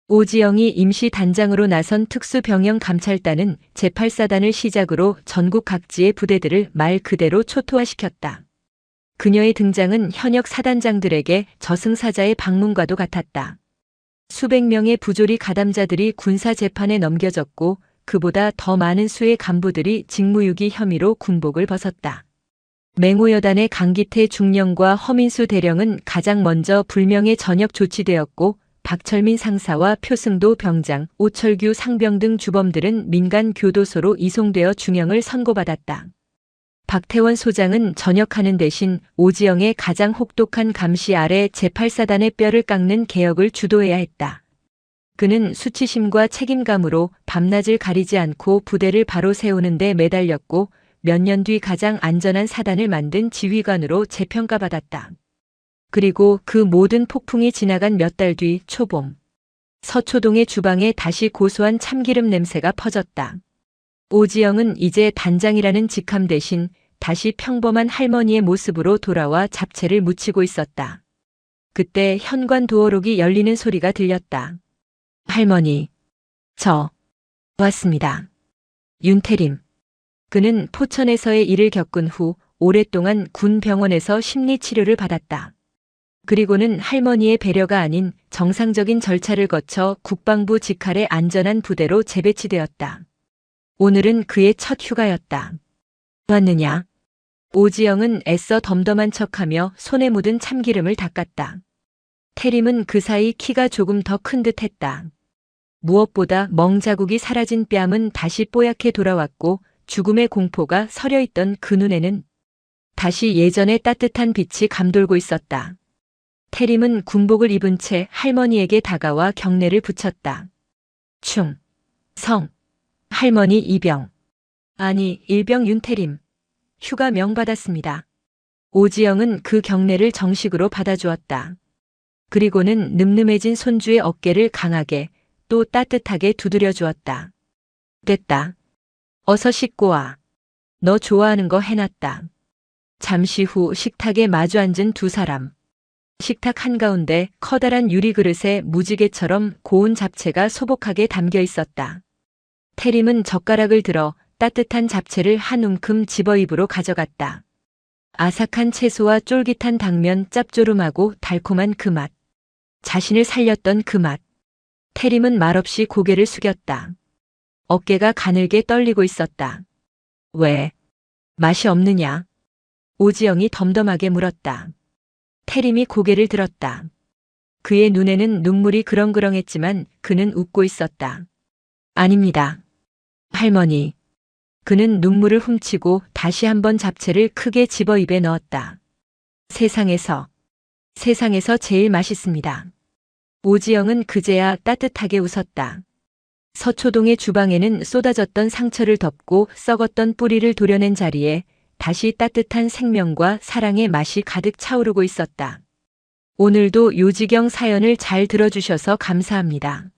오지영이 임시 단장으로 나선 특수병영 감찰단은 제8사단을 시작으로 전국 각지의 부대들을 말 그대로 초토화시켰다. 그녀의 등장은 현역 사단장들에게 저승사자의 방문과도 같았다. 수백 명의 부조리 가담자들이 군사 재판에 넘겨졌고 그보다 더 많은 수의 간부들이 직무유기 혐의로 군복을 벗었다. 맹호여단의 강기태 중령과 허민수 대령은 가장 먼저 불명예 전역 조치되었고 박철민 상사와 표승도 병장, 오철규 상병 등 주범들은 민간 교도소로 이송되어 중형을 선고받았다. 박태원 소장은 전역하는 대신 오지영의 가장 혹독한 감시 아래 제8사단의 뼈를 깎는 개혁을 주도해야 했다. 그는 수치심과 책임감으로 밤낮을 가리지 않고 부대를 바로 세우는 데 매달렸고 몇 년 뒤 가장 안전한 사단을 만든 지휘관으로 재평가받았다. 그리고 그 모든 폭풍이 지나간 몇 달 뒤 초봄, 서초동의 주방에 다시 고소한 참기름 냄새가 퍼졌다. 오지영은 이제 단장이라는 직함 대신 다시 평범한 할머니의 모습으로 돌아와 잡채를 무치고 있었다. 그때 현관 도어록이 열리는 소리가 들렸다. 할머니, 저 왔습니다. 윤태림. 그는 포천에서의 일을 겪은 후 오랫동안 군 병원에서 심리치료를 받았다. 그리고는 할머니의 배려가 아닌 정상적인 절차를 거쳐 국방부 직할의 안전한 부대로 재배치되었다. 오늘은 그의 첫 휴가였다. 왔느냐? 오지영은 애써 덤덤한 척하며 손에 묻은 참기름을 닦았다. 태림은 그 사이 키가 조금 더 큰 듯했다. 무엇보다 멍자국이 사라진 뺨은 다시 뽀얗게 돌아왔고 죽음의 공포가 서려있던 그 눈에는 다시 예전의 따뜻한 빛이 감돌고 있었다. 태림은 군복을 입은 채 할머니에게 다가와 경례를 붙였다. 충, 성, 할머니 이병. 아니, 일병 윤태림. 휴가 명 받았습니다. 오지영은 그 경례를 정식으로 받아주었다. 그리고는 늠름해진 손주의 어깨를 강하게 또 따뜻하게 두드려 주었다. 됐다. 어서 씻고 와. 너 좋아하는 거 해놨다. 잠시 후 식탁에 마주 앉은 두 사람. 식탁 한가운데 커다란 유리 그릇에 무지개처럼 고운 잡채가 소복하게 담겨 있었다. 태림은 젓가락을 들어 따뜻한 잡채를 한 움큼 집어 입으로 가져갔다. 아삭한 채소와 쫄깃한 당면, 짭조름하고 달콤한 그 맛. 자신을 살렸던 그 맛. 태림은 말없이 고개를 숙였다. 어깨가 가늘게 떨리고 있었다. 왜? 맛이 없느냐? 오지영이 덤덤하게 물었다. 태림이 고개를 들었다. 그의 눈에는 눈물이 그렁그렁했지만 그는 웃고 있었다. 아닙니다. 할머니. 그는 눈물을 훔치고 다시 한번 잡채를 크게 집어 입에 넣었다. 세상에서 제일 맛있습니다. 오지영은 그제야 따뜻하게 웃었다. 서초동의 주방에는 쏟아졌던 상처를 덮고 썩었던 뿌리를 도려낸 자리에 다시 따뜻한 생명과 사랑의 맛이 가득 차오르고 있었다. 오늘도 요지경 사연을 잘 들어주셔서 감사합니다.